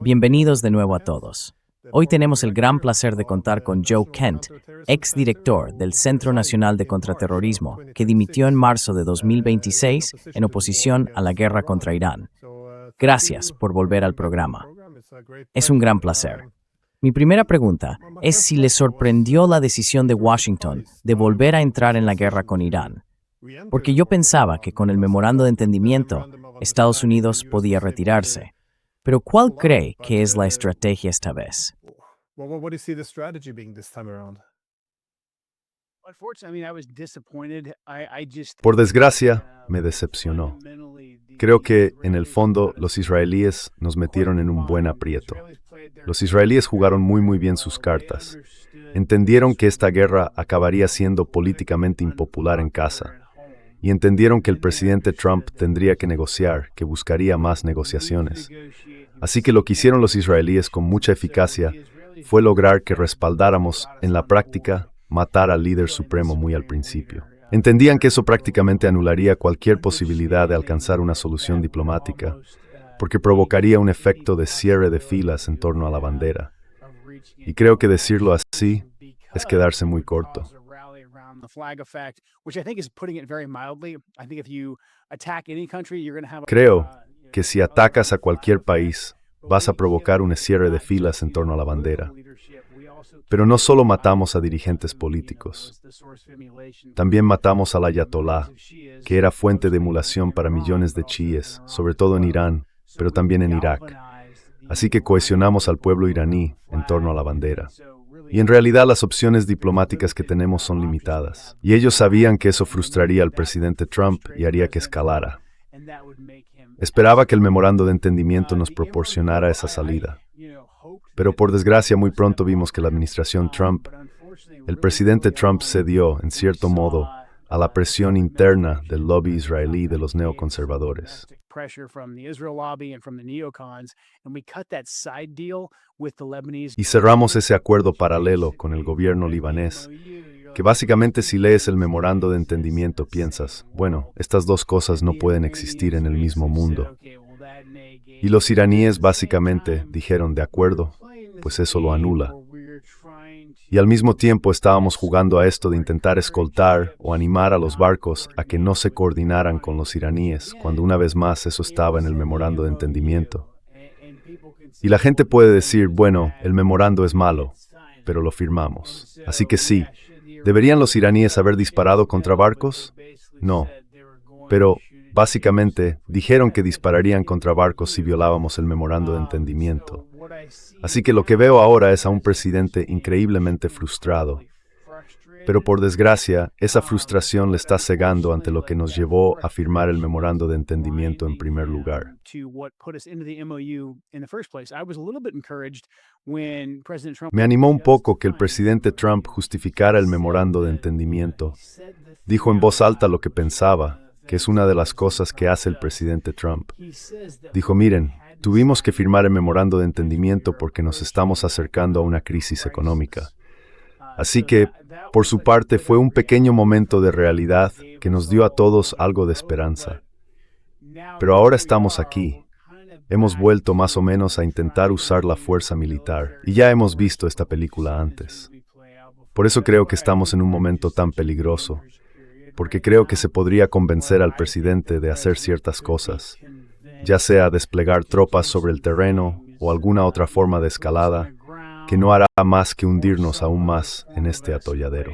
Bienvenidos de nuevo a todos. Hoy tenemos el gran placer de contar con Joe Kent, exdirector del Centro Nacional de Contraterrorismo, que dimitió en marzo de 2026 en oposición a la guerra contra Irán. Gracias por volver al programa. Es un gran placer. Mi primera pregunta es si le sorprendió la decisión de Washington de volver a entrar en la guerra con Irán, porque yo pensaba que con el memorando de entendimiento, Estados Unidos podía retirarse. Pero ¿cuál cree que es la estrategia esta vez? Por desgracia, me decepcionó. Creo que, en el fondo, los israelíes nos metieron en un buen aprieto. Los israelíes jugaron muy bien sus cartas. Entendieron que esta guerra acabaría siendo políticamente impopular en casa. Y entendieron que el presidente Trump tendría que negociar, que buscaría más negociaciones. Así que lo que hicieron los israelíes con mucha eficacia fue lograr que respaldáramos, en la práctica, matar al líder supremo muy al principio. Entendían que eso prácticamente anularía cualquier posibilidad de alcanzar una solución diplomática, porque provocaría un efecto de cierre de filas en torno a la bandera. Y creo que decirlo así es quedarse muy corto. Creo que si atacas a cualquier país, vas a provocar un cierre de filas en torno a la bandera. Pero no solo matamos a dirigentes políticos, también matamos al ayatolá, que era fuente de emulación para millones de chiíes, sobre todo en Irán, pero también en Irak. Así que cohesionamos al pueblo iraní en torno a la bandera. Y en realidad las opciones diplomáticas que tenemos son limitadas. Y ellos sabían que eso frustraría al presidente Trump y haría que escalara. Esperaba que el memorando de entendimiento nos proporcionara esa salida. Pero por desgracia muy pronto vimos que la administración Trump, el presidente Trump cedió, en cierto modo, a la presión interna del lobby israelí de los neoconservadores. Y cerramos ese acuerdo paralelo con el gobierno libanés, que básicamente si lees el memorando de entendimiento piensas, bueno, estas dos cosas no pueden existir en el mismo mundo. Y los iraníes básicamente dijeron, de acuerdo, pues eso lo anula. Y al mismo tiempo estábamos jugando a esto de intentar escoltar o animar a los barcos a que no se coordinaran con los iraníes, cuando una vez más eso estaba en el memorando de entendimiento. Y la gente puede decir, bueno, el memorando es malo, pero lo firmamos. Así que sí, ¿deberían los iraníes haber disparado contra barcos? No. Pero, básicamente, dijeron que dispararían contra barcos si violábamos el memorando de entendimiento. Así que lo que veo ahora es a un presidente increíblemente frustrado. Pero por desgracia, esa frustración le está cegando ante lo que nos llevó a firmar el memorando de entendimiento en primer lugar. Me animó un poco que el presidente Trump justificara el memorando de entendimiento. Dijo en voz alta lo que pensaba, que es una de las cosas que hace el presidente Trump. Dijo, miren, tuvimos que firmar el memorando de entendimiento porque nos estamos acercando a una crisis económica. Así que, por su parte, fue un pequeño momento de realidad que nos dio a todos algo de esperanza. Pero ahora estamos aquí. Hemos vuelto más o menos a intentar usar la fuerza militar, y ya hemos visto esta película antes. Por eso creo que estamos en un momento tan peligroso, porque creo que se podría convencer al presidente de hacer ciertas cosas, ya sea desplegar tropas sobre el terreno o alguna otra forma de escalada, que no hará más que hundirnos aún más en este atolladero.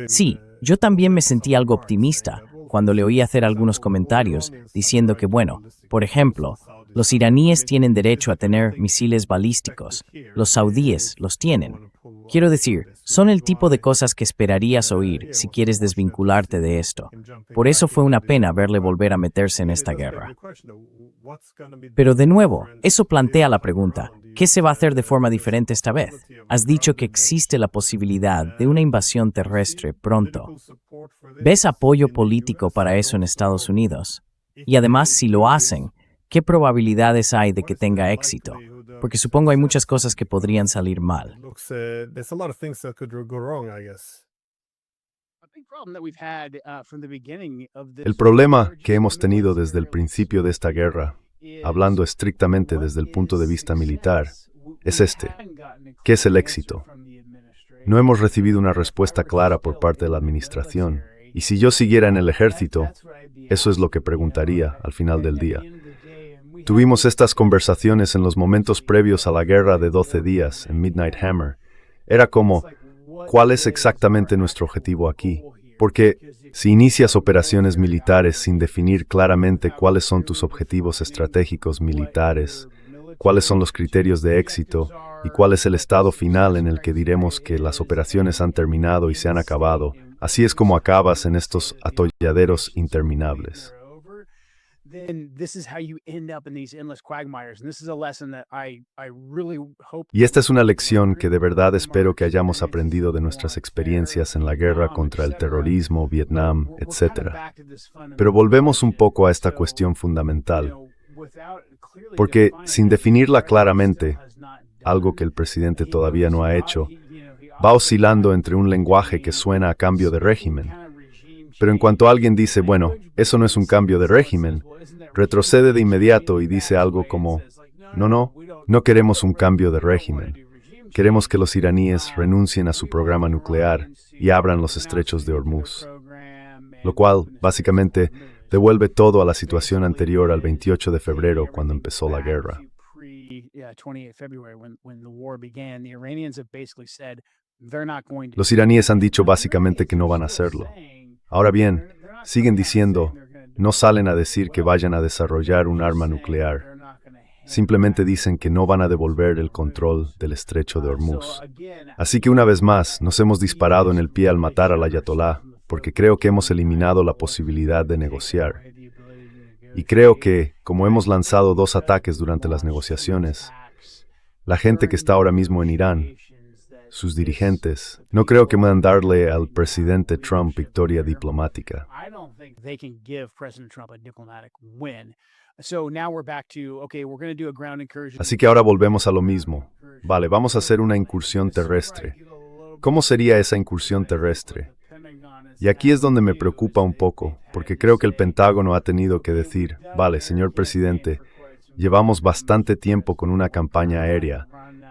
Sí, yo también me sentí algo optimista cuando le oí hacer algunos comentarios diciendo que, bueno, por ejemplo, los iraníes tienen derecho a tener misiles balísticos, los saudíes los tienen. Quiero decir, son el tipo de cosas que esperarías oír si quieres desvincularte de esto. Por eso fue una pena verle volver a meterse en esta guerra. Pero de nuevo, eso plantea la pregunta, ¿qué se va a hacer de forma diferente esta vez? Has dicho que existe la posibilidad de una invasión terrestre pronto. ¿Ves apoyo político para eso en Estados Unidos? Y además, si lo hacen, ¿qué probabilidades hay de que tenga éxito? Porque supongo hay muchas cosas que podrían salir mal. El problema que hemos tenido desde el principio de esta guerra, hablando estrictamente desde el punto de vista militar, es este. ¿Qué es el éxito? No hemos recibido una respuesta clara por parte de la administración. Y si yo siguiera en el ejército, eso es lo que preguntaría al final del día. Tuvimos estas conversaciones en los momentos previos a la guerra de 12 días, en Midnight Hammer. Era como, ¿cuál es exactamente nuestro objetivo aquí? Porque si inicias operaciones militares sin definir claramente cuáles son tus objetivos estratégicos militares, cuáles son los criterios de éxito y cuál es el estado final en el que diremos que las operaciones han terminado y se han acabado, así es como acabas en estos atolladeros interminables. Y esta es una lección que de verdad espero que hayamos aprendido de nuestras experiencias en la guerra contra el terrorismo, Vietnam, etc. Pero volvemos un poco a esta cuestión fundamental, porque sin definirla claramente, algo que el presidente todavía no ha hecho, va oscilando entre un lenguaje que suena a cambio de régimen. Pero en cuanto alguien dice, bueno, eso no es un cambio de régimen, retrocede de inmediato y dice algo como, no queremos un cambio de régimen. Queremos que los iraníes renuncien a su programa nuclear y abran los estrechos de Hormuz. Lo cual, básicamente, devuelve todo a la situación anterior al 28 de febrero, cuando empezó la guerra. Los iraníes han dicho básicamente que no van a hacerlo. Ahora bien, siguen diciendo, no salen a decir que vayan a desarrollar un arma nuclear. Simplemente dicen que no van a devolver el control del estrecho de Hormuz. Así que una vez más, nos hemos disparado en el pie al matar al ayatolá, porque creo que hemos eliminado la posibilidad de negociar. Y creo que, como hemos lanzado 2 ataques durante las negociaciones, la gente que está ahora mismo en Irán, sus dirigentes, no creo que puedan darle al presidente Trump victoria diplomática. Así que ahora volvemos a lo mismo. Vale, vamos a hacer una incursión terrestre. ¿Cómo sería esa incursión terrestre? Y aquí es donde me preocupa un poco, porque creo que el Pentágono ha tenido que decir, vale, señor presidente, llevamos bastante tiempo con una campaña aérea.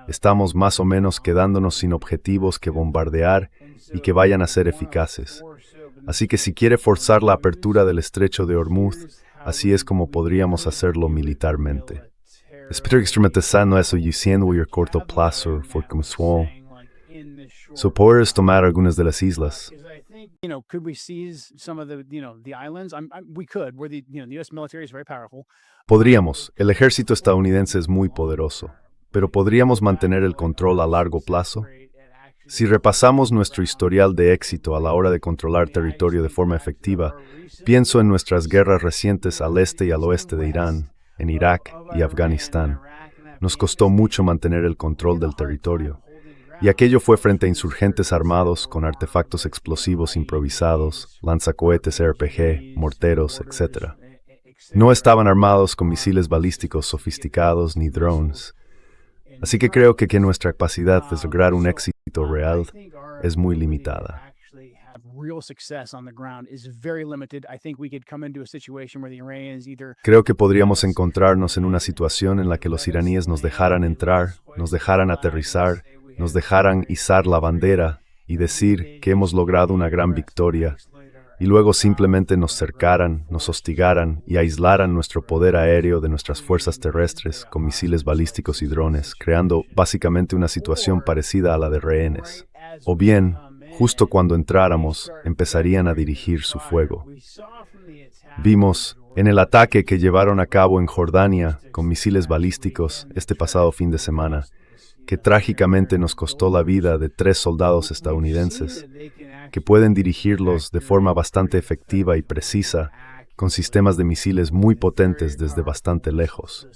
Estamos más o menos quedándonos sin objetivos que bombardear y que vayan a ser eficaces. Así que si quiere forzar la apertura del estrecho de Hormuz, así es como podríamos hacerlo militarmente. Espero que instrumentalizando eso y siendo a corto plazo, ¿puedes tomar algunas de las islas? Podríamos. El ejército estadounidense es muy poderoso. ¿Pero podríamos mantener el control a largo plazo? Si repasamos nuestro historial de éxito a la hora de controlar territorio de forma efectiva, pienso en nuestras guerras recientes al este y al oeste de Irán, en Irak y Afganistán. Nos costó mucho mantener el control del territorio, y aquello fue frente a insurgentes armados con artefactos explosivos improvisados, lanzacohetes RPG, morteros, etc. No estaban armados con misiles balísticos sofisticados ni drones. Así que creo que nuestra capacidad de lograr un éxito real es muy limitada. Creo que podríamos encontrarnos en una situación en la que los iraníes nos dejaran entrar, nos dejaran aterrizar, nos dejaran izar la bandera y decir que hemos logrado una gran victoria, y luego simplemente nos cercaran, nos hostigaran y aislaran nuestro poder aéreo de nuestras fuerzas terrestres con misiles balísticos y drones, creando básicamente una situación parecida a la de rehenes. O bien, justo cuando entráramos, empezarían a dirigir su fuego. Vimos, en el ataque que llevaron a cabo en Jordania con misiles balísticos este pasado fin de semana, que trágicamente nos costó la vida de 3 soldados estadounidenses, que pueden dirigirlos de forma bastante efectiva y precisa, con sistemas de misiles muy potentes desde bastante lejos.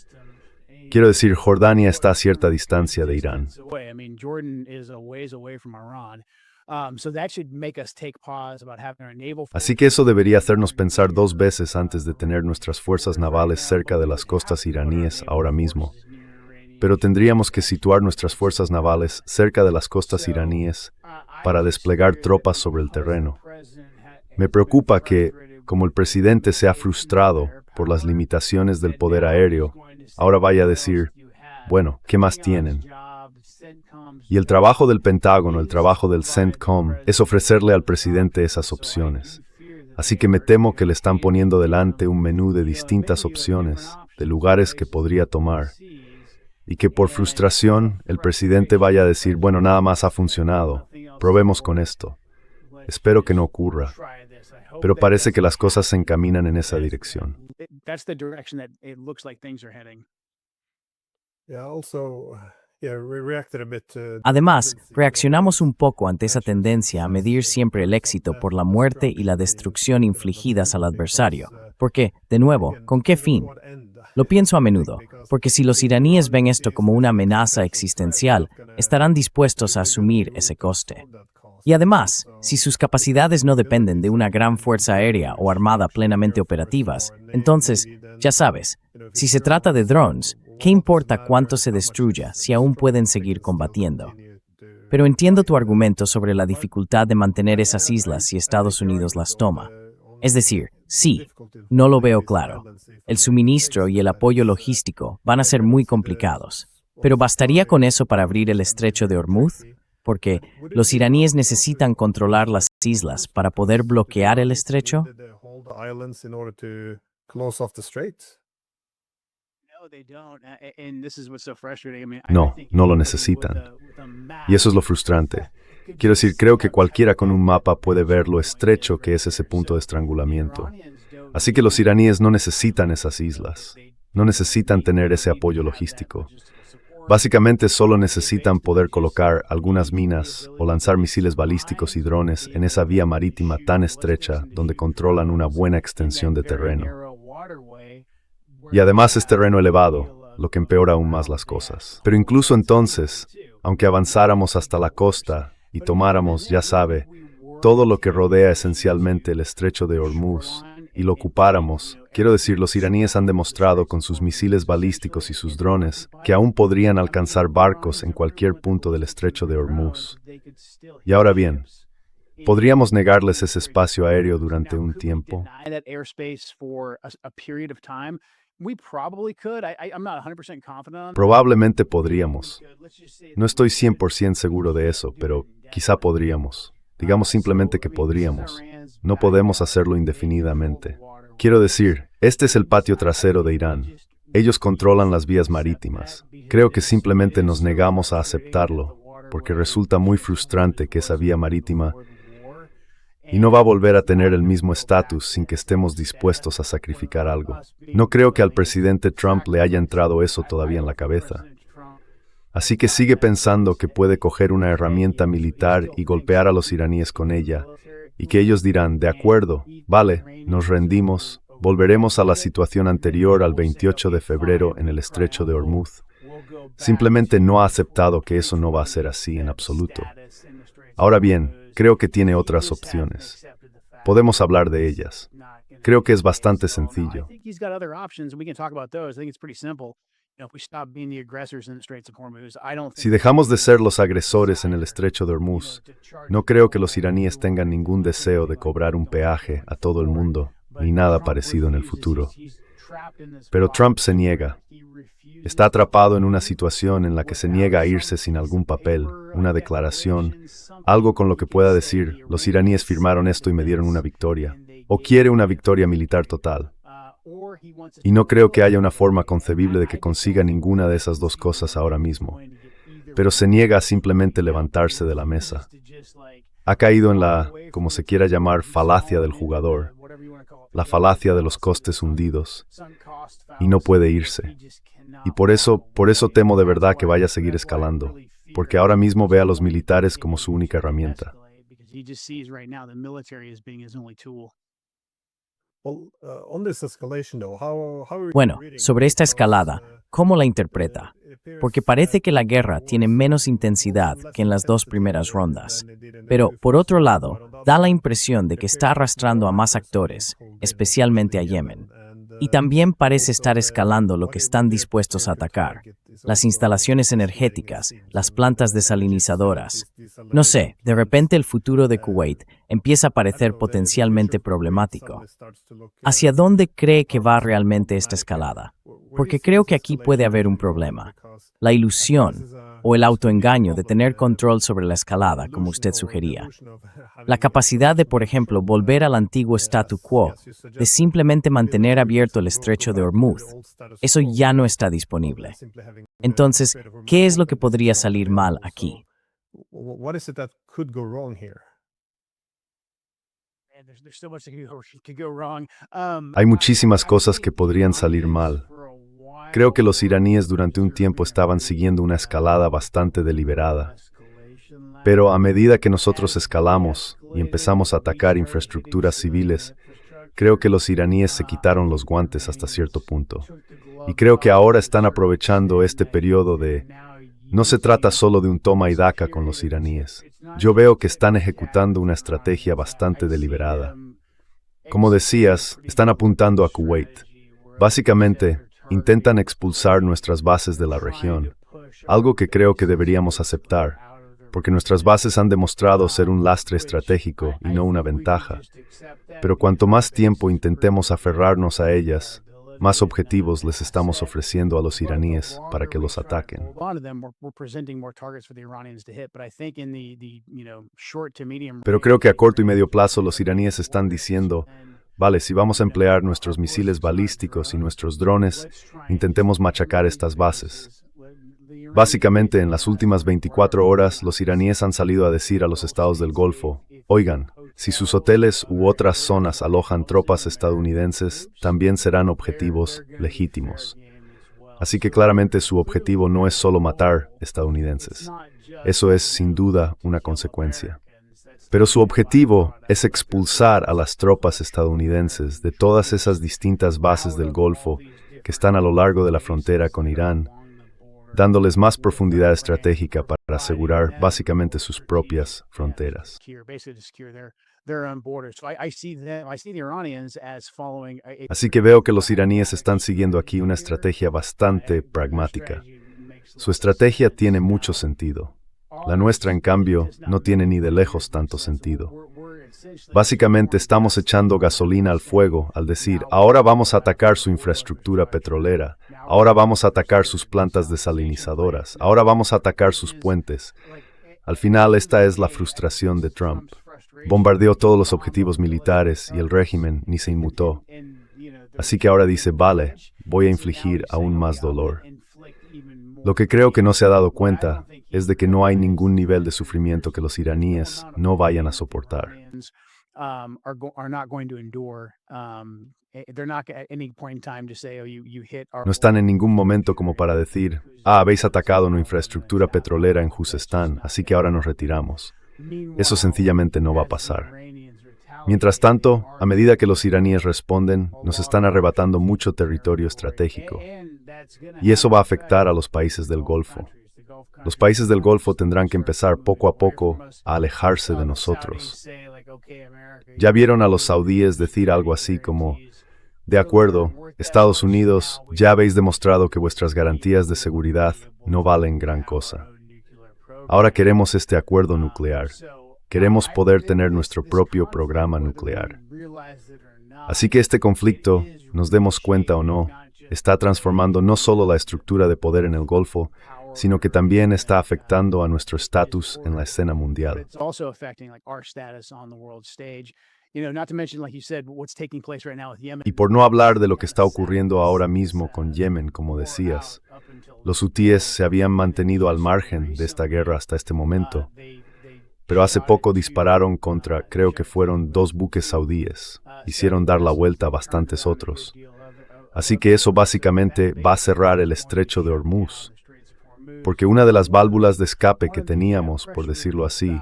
Quiero decir, Jordania está a cierta distancia de Irán. Así que eso debería hacernos pensar 2 veces antes de tener nuestras fuerzas navales cerca de las costas iraníes ahora mismo. Pero tendríamos que situar nuestras fuerzas navales cerca de las costas iraníes para desplegar tropas sobre el terreno. Me preocupa que, como el presidente se ha frustrado por las limitaciones del poder aéreo, ahora vaya a decir, bueno, ¿qué más tienen? Y el trabajo del Pentágono, el trabajo del CENTCOM, es ofrecerle al presidente esas opciones. Así que me temo que le están poniendo delante un menú de distintas opciones, de lugares que podría tomar. Y que por frustración el presidente vaya a decir, bueno, nada más ha funcionado, probemos con esto. Espero que no ocurra, pero parece que las cosas se encaminan en esa dirección. Además, reaccionamos un poco ante esa tendencia a medir siempre el éxito por la muerte y la destrucción infligidas al adversario. Porque, de nuevo, ¿con qué fin? Lo pienso a menudo, porque si los iraníes ven esto como una amenaza existencial, estarán dispuestos a asumir ese coste. Y además, si sus capacidades no dependen de una gran fuerza aérea o armada plenamente operativas, entonces, ya sabes, si se trata de drones, ¿qué importa cuánto se destruya si aún pueden seguir combatiendo? Pero entiendo tu argumento sobre la dificultad de mantener esas islas si Estados Unidos las toma. Es decir, sí, no lo veo claro. El suministro y el apoyo logístico van a ser muy complicados. Pero ¿bastaría con eso para abrir el estrecho de Hormuz? Porque los iraníes necesitan controlar las islas para poder bloquear el estrecho. No, no lo necesitan. Y eso es lo frustrante. Quiero decir, creo que cualquiera con un mapa puede ver lo estrecho que es ese punto de estrangulamiento. Así que los iraníes no necesitan esas islas. No necesitan tener ese apoyo logístico. Básicamente solo necesitan poder colocar algunas minas o lanzar misiles balísticos y drones en esa vía marítima tan estrecha donde controlan una buena extensión de terreno. Y además es terreno elevado, lo que empeora aún más las cosas. Pero incluso entonces, aunque avanzáramos hasta la costa y tomáramos, ya sabe, todo lo que rodea esencialmente el estrecho de Hormuz, y lo ocupáramos, quiero decir, los iraníes han demostrado con sus misiles balísticos y sus drones que aún podrían alcanzar barcos en cualquier punto del estrecho de Hormuz. Y ahora bien, ¿podríamos negarles ese espacio aéreo durante un tiempo? Probablemente podríamos. No estoy 100% seguro de eso, pero quizá podríamos. Digamos simplemente que podríamos. No podemos hacerlo indefinidamente. Quiero decir, este es el patio trasero de Irán. Ellos controlan las vías marítimas. Creo que simplemente nos negamos a aceptarlo, porque resulta muy frustrante que esa vía marítima y no va a volver a tener el mismo estatus sin que estemos dispuestos a sacrificar algo. No creo que al presidente Trump le haya entrado eso todavía en la cabeza. Así que sigue pensando que puede coger una herramienta militar y golpear a los iraníes con ella, y que ellos dirán, de acuerdo, vale, nos rendimos, volveremos a la situación anterior al 28 de febrero en el estrecho de Hormuz. Simplemente no ha aceptado que eso no va a ser así en absoluto. Ahora bien, creo que tiene otras opciones. Podemos hablar de ellas. Creo que es bastante sencillo. Si dejamos de ser los agresores en el estrecho de Hormuz, no creo que los iraníes tengan ningún deseo de cobrar un peaje a todo el mundo, ni nada parecido en el futuro. Pero Trump se niega. Está atrapado en una situación en la que se niega a irse sin algún papel, una declaración, algo con lo que pueda decir, los iraníes firmaron esto y me dieron una victoria, o quiere una victoria militar total. Y no creo que haya una forma concebible de que consiga ninguna de esas dos cosas ahora mismo. Pero se niega a simplemente levantarse de la mesa. Ha caído en la, como se quiera llamar, falacia del jugador, la falacia de los costes hundidos, y no puede irse. Y por eso temo de verdad que vaya a seguir escalando, porque ahora mismo ve a los militares como su única herramienta. Bueno, sobre esta escalada, ¿cómo la interpreta? Porque parece que la guerra tiene menos intensidad que en las dos primeras rondas. Pero, por otro lado, da la impresión de que está arrastrando a más actores, especialmente a Yemen. Y también parece estar escalando lo que están dispuestos a atacar: las instalaciones energéticas, las plantas desalinizadoras. No sé, de repente el futuro de Kuwait empieza a parecer potencialmente problemático. ¿Hacia dónde cree que va realmente esta escalada? Porque creo que aquí puede haber un problema. La ilusión o el autoengaño de tener control sobre la escalada, como usted sugería. La capacidad de, por ejemplo, volver al antiguo statu quo, de simplemente mantener abierto el estrecho de Hormuz. Eso ya no está disponible. Entonces, ¿qué es lo que podría salir mal aquí? Hay muchísimas cosas que podrían salir mal. Creo que los iraníes durante un tiempo estaban siguiendo una escalada bastante deliberada. Pero a medida que nosotros escalamos y empezamos a atacar infraestructuras civiles, creo que los iraníes se quitaron los guantes hasta cierto punto. Y creo que ahora están aprovechando este periodo de... No se trata solo de un toma y daca con los iraníes. Yo veo que están ejecutando una estrategia bastante deliberada. Como decías, están apuntando a Kuwait. Básicamente, intentan expulsar nuestras bases de la región, algo que creo que deberíamos aceptar, porque nuestras bases han demostrado ser un lastre estratégico y no una ventaja. Pero cuanto más tiempo intentemos aferrarnos a ellas, más objetivos les estamos ofreciendo a los iraníes para que los ataquen. Pero creo que a corto y medio plazo los iraníes están diciendo: vale, si vamos a emplear nuestros misiles balísticos y nuestros drones, intentemos machacar estas bases. Básicamente, en las últimas 24 horas, los iraníes han salido a decir a los estados del Golfo: oigan, si sus hoteles u otras zonas alojan tropas estadounidenses, también serán objetivos legítimos. Así que claramente su objetivo no es solo matar estadounidenses. Eso es, sin duda, una consecuencia. Pero su objetivo es expulsar a las tropas estadounidenses de todas esas distintas bases del Golfo que están a lo largo de la frontera con Irán, dándoles más profundidad estratégica para asegurar básicamente sus propias fronteras. Así que veo que los iraníes están siguiendo aquí una estrategia bastante pragmática. Su estrategia tiene mucho sentido. La nuestra, en cambio, no tiene ni de lejos tanto sentido. Básicamente estamos echando gasolina al fuego al decir: ahora vamos a atacar su infraestructura petrolera, ahora vamos a atacar sus plantas desalinizadoras, ahora vamos a atacar sus puentes. Al final, esta es la frustración de Trump. Bombardeó todos los objetivos militares y el régimen ni se inmutó. Así que ahora dice: vale, voy a infligir aún más dolor. Lo que creo que no se ha dado cuenta es de que no hay ningún nivel de sufrimiento que los iraníes no vayan a soportar. No están en ningún momento como para decir: habéis atacado una infraestructura petrolera en Juzestán, así que ahora nos retiramos. Eso sencillamente no va a pasar. Mientras tanto, a medida que los iraníes responden, nos están arrebatando mucho territorio estratégico. Y eso va a afectar a los países del Golfo. Los países del Golfo tendrán que empezar poco a poco a alejarse de nosotros. Ya vieron a los saudíes decir algo así como: de acuerdo, Estados Unidos, ya habéis demostrado que vuestras garantías de seguridad no valen gran cosa. Ahora queremos este acuerdo nuclear. Queremos poder tener nuestro propio programa nuclear. Así que este conflicto, nos demos cuenta o no, está transformando no solo la estructura de poder en el Golfo, sino que también está afectando a nuestro estatus en la escena mundial. Y por no hablar de lo que está ocurriendo ahora mismo con Yemen, como decías, los hutíes se habían mantenido al margen de esta guerra hasta este momento, pero hace poco dispararon contra, creo que fueron 2 buques saudíes, hicieron dar la vuelta a bastantes otros. Así que eso básicamente va a cerrar el estrecho de Hormuz, porque una de las válvulas de escape que teníamos, por decirlo así,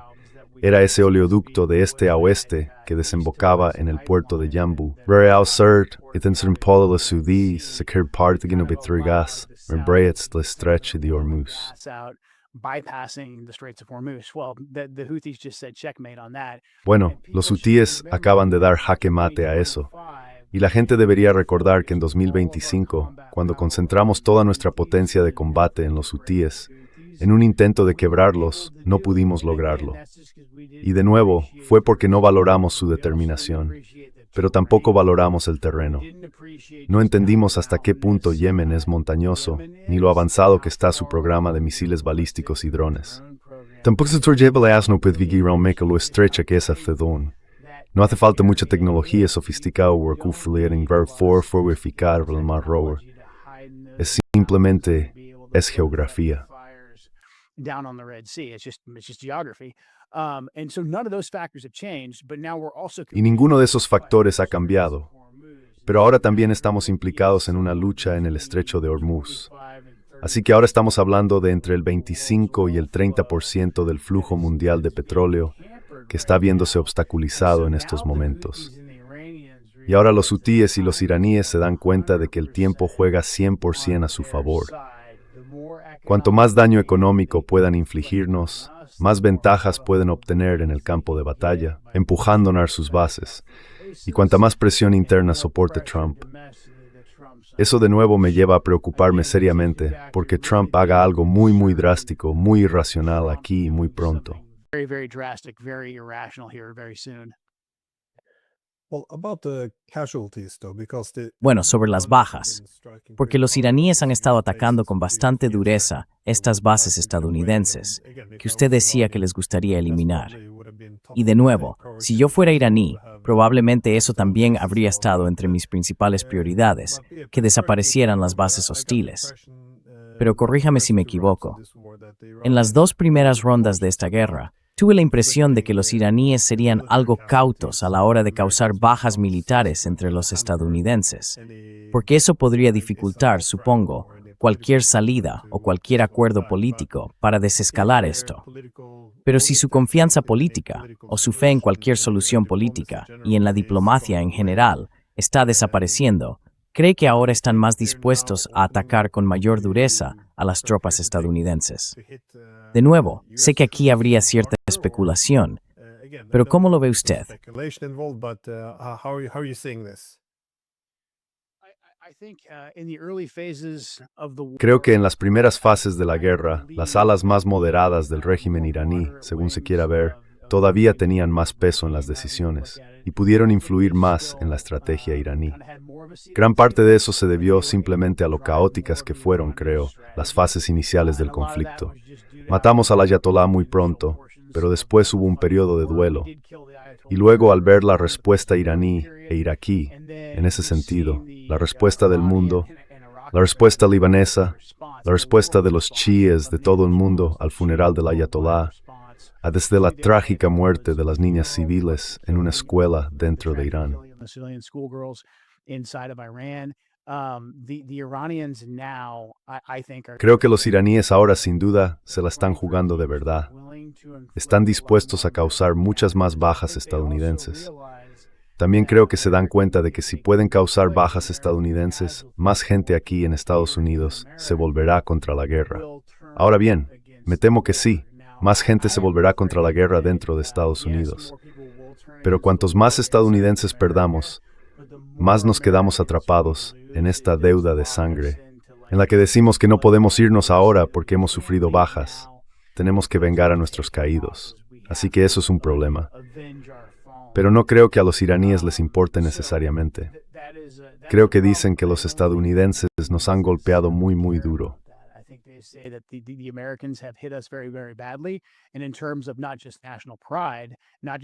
era ese oleoducto de este a oeste que desembocaba en el puerto de Yanbu. Bueno, los hutíes acaban de dar jaque mate a eso. Y la gente debería recordar que en 2025, cuando concentramos toda nuestra potencia de combate en los hutíes, en un intento de quebrarlos, no pudimos lograrlo. Y de nuevo, fue porque no valoramos su determinación, pero tampoco valoramos el terreno. No entendimos hasta qué punto Yemen es montañoso, ni lo avanzado que está su programa de misiles balísticos y drones. Tampoco se no puede vivir lo estrecha que es Acedón. No hace falta mucha tecnología sofisticada para verificar el Mar Rover. Es simplemente, es geografía. Y ninguno de esos factores ha cambiado. Pero ahora también estamos implicados en una lucha en el estrecho de Hormuz. Así que ahora estamos hablando de entre el 25 y el 30% del flujo mundial de petróleo que está viéndose obstaculizado en estos momentos. Y ahora los hutíes y los iraníes se dan cuenta de que el tiempo juega 100% a su favor. Cuanto más daño económico puedan infligirnos, más ventajas pueden obtener en el campo de batalla, empujándonos a sus bases. Y cuanta más presión interna soporte Trump. Eso de nuevo me lleva a preocuparme seriamente porque Trump haga algo muy drástico, muy irracional aquí y muy pronto. Bueno, sobre las bajas, porque los iraníes han estado atacando con bastante dureza estas bases estadounidenses, que usted decía que les gustaría eliminar. Y de nuevo, si yo fuera iraní, probablemente eso también habría estado entre mis principales prioridades, que desaparecieran las bases hostiles. Pero corríjame si me equivoco. En las dos primeras rondas de esta guerra, tuve la impresión de que los iraníes serían algo cautos a la hora de causar bajas militares entre los estadounidenses, porque eso podría dificultar, supongo, cualquier salida o cualquier acuerdo político para desescalar esto. Pero si su confianza política, o su fe en cualquier solución política, y en la diplomacia en general, está desapareciendo, ¿cree que ahora están más dispuestos a atacar con mayor dureza a las tropas estadounidenses? De nuevo, sé que aquí habría cierta especulación, pero ¿cómo lo ve usted? Creo que en las primeras fases de la guerra, las alas más moderadas del régimen iraní, según se quiera ver, todavía tenían más peso en las decisiones y pudieron influir más en la estrategia iraní. Gran parte de eso se debió simplemente a lo caóticas que fueron, creo, las fases iniciales del conflicto. Matamos al ayatolá muy pronto, pero después hubo un periodo de duelo. Y luego, al ver la respuesta iraní e iraquí, en ese sentido, la respuesta del mundo, la respuesta libanesa, la respuesta de los chiíes de todo el mundo al funeral del ayatolá, a desde la trágica muerte de las niñas civiles en una escuela dentro de Irán. Creo que los iraníes ahora sin duda se la están jugando de verdad. Están dispuestos a causar muchas más bajas estadounidenses. También creo que se dan cuenta de que si pueden causar bajas estadounidenses, más gente aquí en Estados Unidos se volverá contra la guerra. Ahora bien, me temo que sí, más gente se volverá contra la guerra dentro de Estados Unidos. Pero cuantos más estadounidenses perdamos, más nos quedamos atrapados en esta deuda de sangre, en la que decimos que no podemos irnos ahora porque hemos sufrido bajas. Tenemos que vengar a nuestros caídos. Así que eso es un problema. Pero no creo que a los iraníes les importe necesariamente. Creo que dicen que los estadounidenses nos han golpeado muy duro.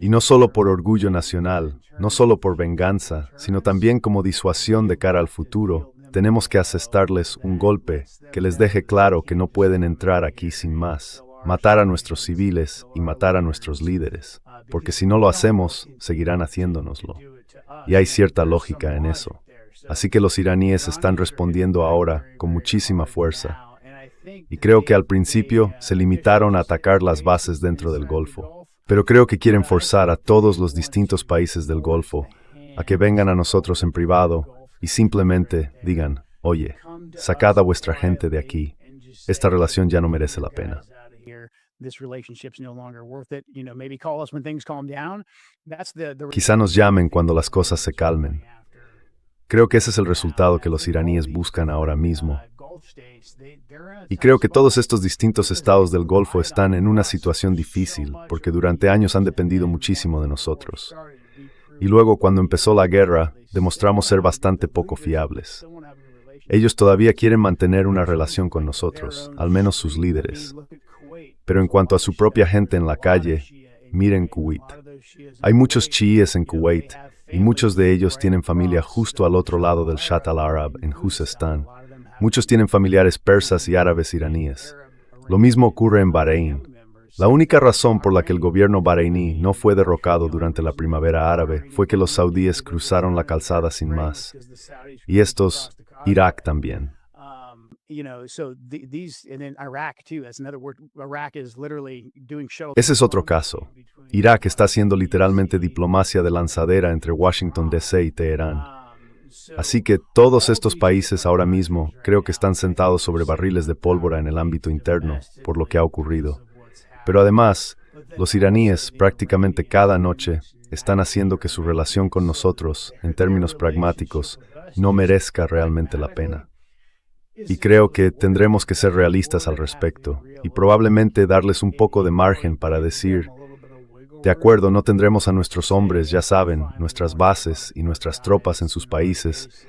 Y no solo por orgullo nacional, no solo por venganza, sino también como disuasión de cara al futuro, tenemos que asestarles un golpe que les deje claro que no pueden entrar aquí sin más, matar a nuestros civiles y matar a nuestros líderes, porque si no lo hacemos, seguirán haciéndonoslo. Y hay cierta lógica en eso. Así que los iraníes están respondiendo ahora con muchísima fuerza. Y creo que al principio se limitaron a atacar las bases dentro del Golfo. Pero creo que quieren forzar a todos los distintos países del Golfo a que vengan a nosotros en privado y simplemente digan, oye, sacad a vuestra gente de aquí. Esta relación ya no merece la pena. Quizá nos llamen cuando las cosas se calmen. Creo que ese es el resultado que los iraníes buscan ahora mismo. Y creo que todos estos distintos estados del Golfo están en una situación difícil, porque durante años han dependido muchísimo de nosotros. Y luego, cuando empezó la guerra, demostramos ser bastante poco fiables. Ellos todavía quieren mantener una relación con nosotros, al menos sus líderes. Pero en cuanto a su propia gente en la calle, miren Kuwait. Hay muchos chiíes en Kuwait, y muchos de ellos tienen familia justo al otro lado del Shatt al-Arab, en Khuzestán. Muchos tienen familiares persas y árabes iraníes. Lo mismo ocurre en Bahrein. La única razón por la que el gobierno bareiní no fue derrocado durante la primavera árabe fue que los saudíes cruzaron la calzada sin más. Y estos, Irak también. Ese es otro caso. Irak está haciendo literalmente diplomacia de lanzadera entre Washington D.C. y Teherán. Así que todos estos países ahora mismo creo que están sentados sobre barriles de pólvora en el ámbito interno por lo que ha ocurrido. Pero además, los iraníes prácticamente cada noche están haciendo que su relación con nosotros, en términos pragmáticos, no merezca realmente la pena. Y creo que tendremos que ser realistas al respecto y probablemente darles un poco de margen para decir, de acuerdo, no tendremos a nuestros hombres, ya saben, nuestras bases y nuestras tropas en sus países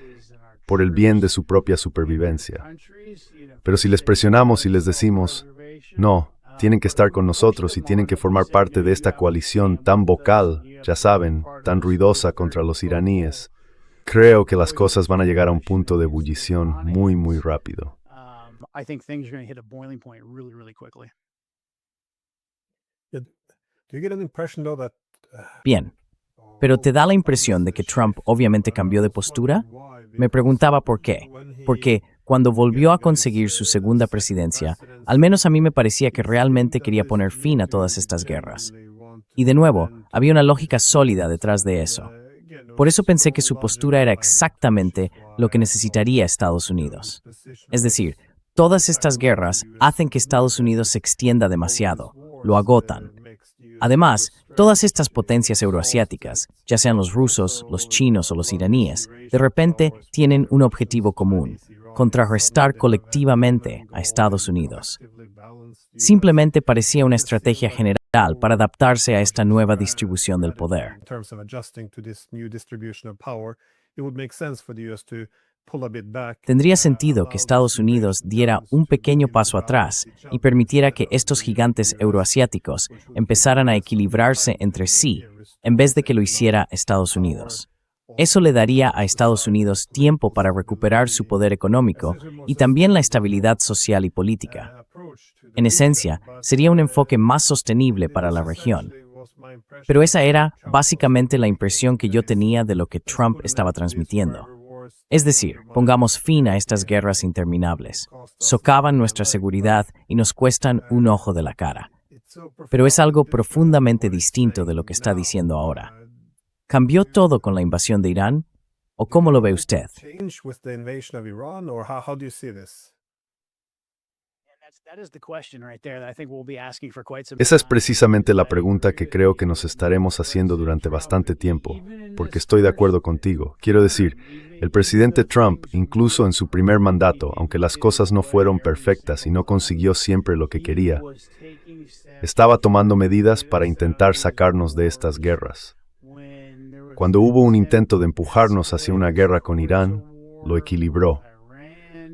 por el bien de su propia supervivencia. Pero si les presionamos y les decimos, no, tienen que estar con nosotros y tienen que formar parte de esta coalición tan vocal, ya saben, tan ruidosa contra los iraníes, creo que las cosas van a llegar a un punto de ebullición muy, muy rápido. Bien, pero ¿te da la impresión de que Trump obviamente cambió de postura? Me preguntaba por qué. Porque cuando volvió a conseguir su segunda presidencia, al menos a mí me parecía que realmente quería poner fin a todas estas guerras. Y de nuevo, había una lógica sólida detrás de eso. Por eso pensé que su postura era exactamente lo que necesitaría Estados Unidos. Es decir, todas estas guerras hacen que Estados Unidos se extienda demasiado, lo agotan. Además, todas estas potencias euroasiáticas, ya sean los rusos, los chinos o los iraníes, de repente tienen un objetivo común: contrarrestar colectivamente a Estados Unidos. Simplemente parecía una estrategia general para adaptarse a esta nueva distribución del poder. Tendría sentido que Estados Unidos diera un pequeño paso atrás y permitiera que estos gigantes euroasiáticos empezaran a equilibrarse entre sí, en vez de que lo hiciera Estados Unidos. Eso le daría a Estados Unidos tiempo para recuperar su poder económico y también la estabilidad social y política. En esencia, sería un enfoque más sostenible para la región. Pero esa era básicamente la impresión que yo tenía de lo que Trump estaba transmitiendo. Es decir, pongamos fin a estas guerras interminables. Socavan nuestra seguridad y nos cuestan un ojo de la cara. Pero es algo profundamente distinto de lo que está diciendo ahora. ¿Cambió todo con la invasión de Irán? ¿O cómo lo ve usted? Esa es precisamente la pregunta que creo que nos estaremos haciendo durante bastante tiempo, porque estoy de acuerdo contigo. Quiero decir, el presidente Trump, incluso en su primer mandato, aunque las cosas no fueron perfectas y no consiguió siempre lo que quería, estaba tomando medidas para intentar sacarnos de estas guerras. Cuando hubo un intento de empujarnos hacia una guerra con Irán, lo equilibró.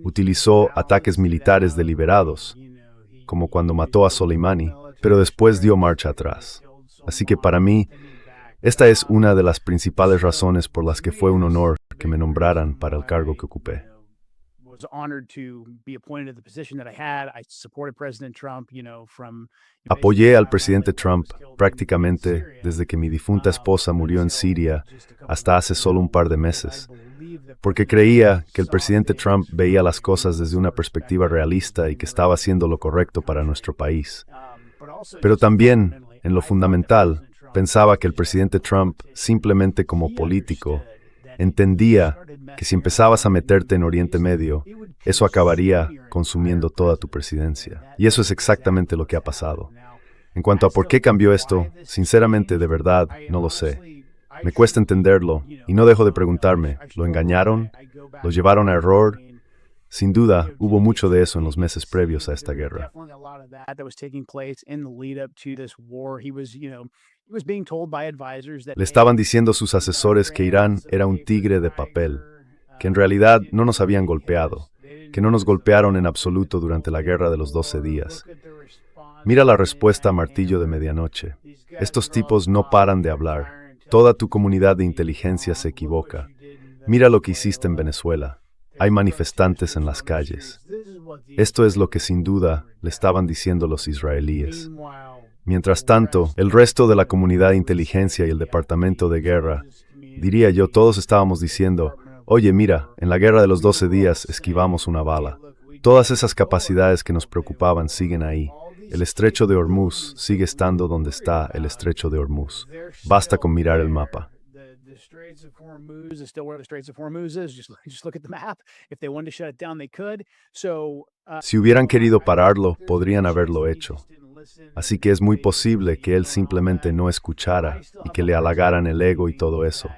Utilizó ataques militares deliberados, como cuando mató a Soleimani, pero después dio marcha atrás. Así que para mí, esta es una de las principales razones por las que fue un honor que me nombraran para el cargo que ocupé. Apoyé al presidente Trump prácticamente desde que mi difunta esposa murió en Siria hasta hace solo un par de meses, porque creía que el presidente Trump veía las cosas desde una perspectiva realista y que estaba haciendo lo correcto para nuestro país. Pero también, en lo fundamental, pensaba que el presidente Trump, simplemente como político, entendía que si empezabas a meterte en Oriente Medio, eso acabaría consumiendo toda tu presidencia. Y eso es exactamente lo que ha pasado. En cuanto a por qué cambió esto, sinceramente, de verdad, no lo sé. Me cuesta entenderlo, y no dejo de preguntarme, ¿lo engañaron? ¿Lo llevaron a error? Sin duda, hubo mucho de eso en los meses previos a esta guerra. Le estaban diciendo sus asesores que Irán era un tigre de papel, que en realidad no nos habían golpeado, que no nos golpearon en absoluto durante la guerra de los 12 días. Mira la respuesta a martillo de medianoche. Estos tipos no paran de hablar. Toda tu comunidad de inteligencia se equivoca. Mira lo que hiciste en Venezuela. Hay manifestantes en las calles. Esto es lo que sin duda le estaban diciendo los israelíes. Mientras tanto, el resto de la comunidad de inteligencia y el departamento de guerra, diría yo, todos estábamos diciendo, oye, mira, en la guerra de los 12 días esquivamos una bala. Todas esas capacidades que nos preocupaban siguen ahí. El estrecho de Hormuz sigue estando donde está el estrecho de Hormuz. Basta con mirar el mapa. Si hubieran querido pararlo, podrían haberlo hecho. Así que es muy posible que él simplemente no escuchara y que le halagaran el ego y todo eso.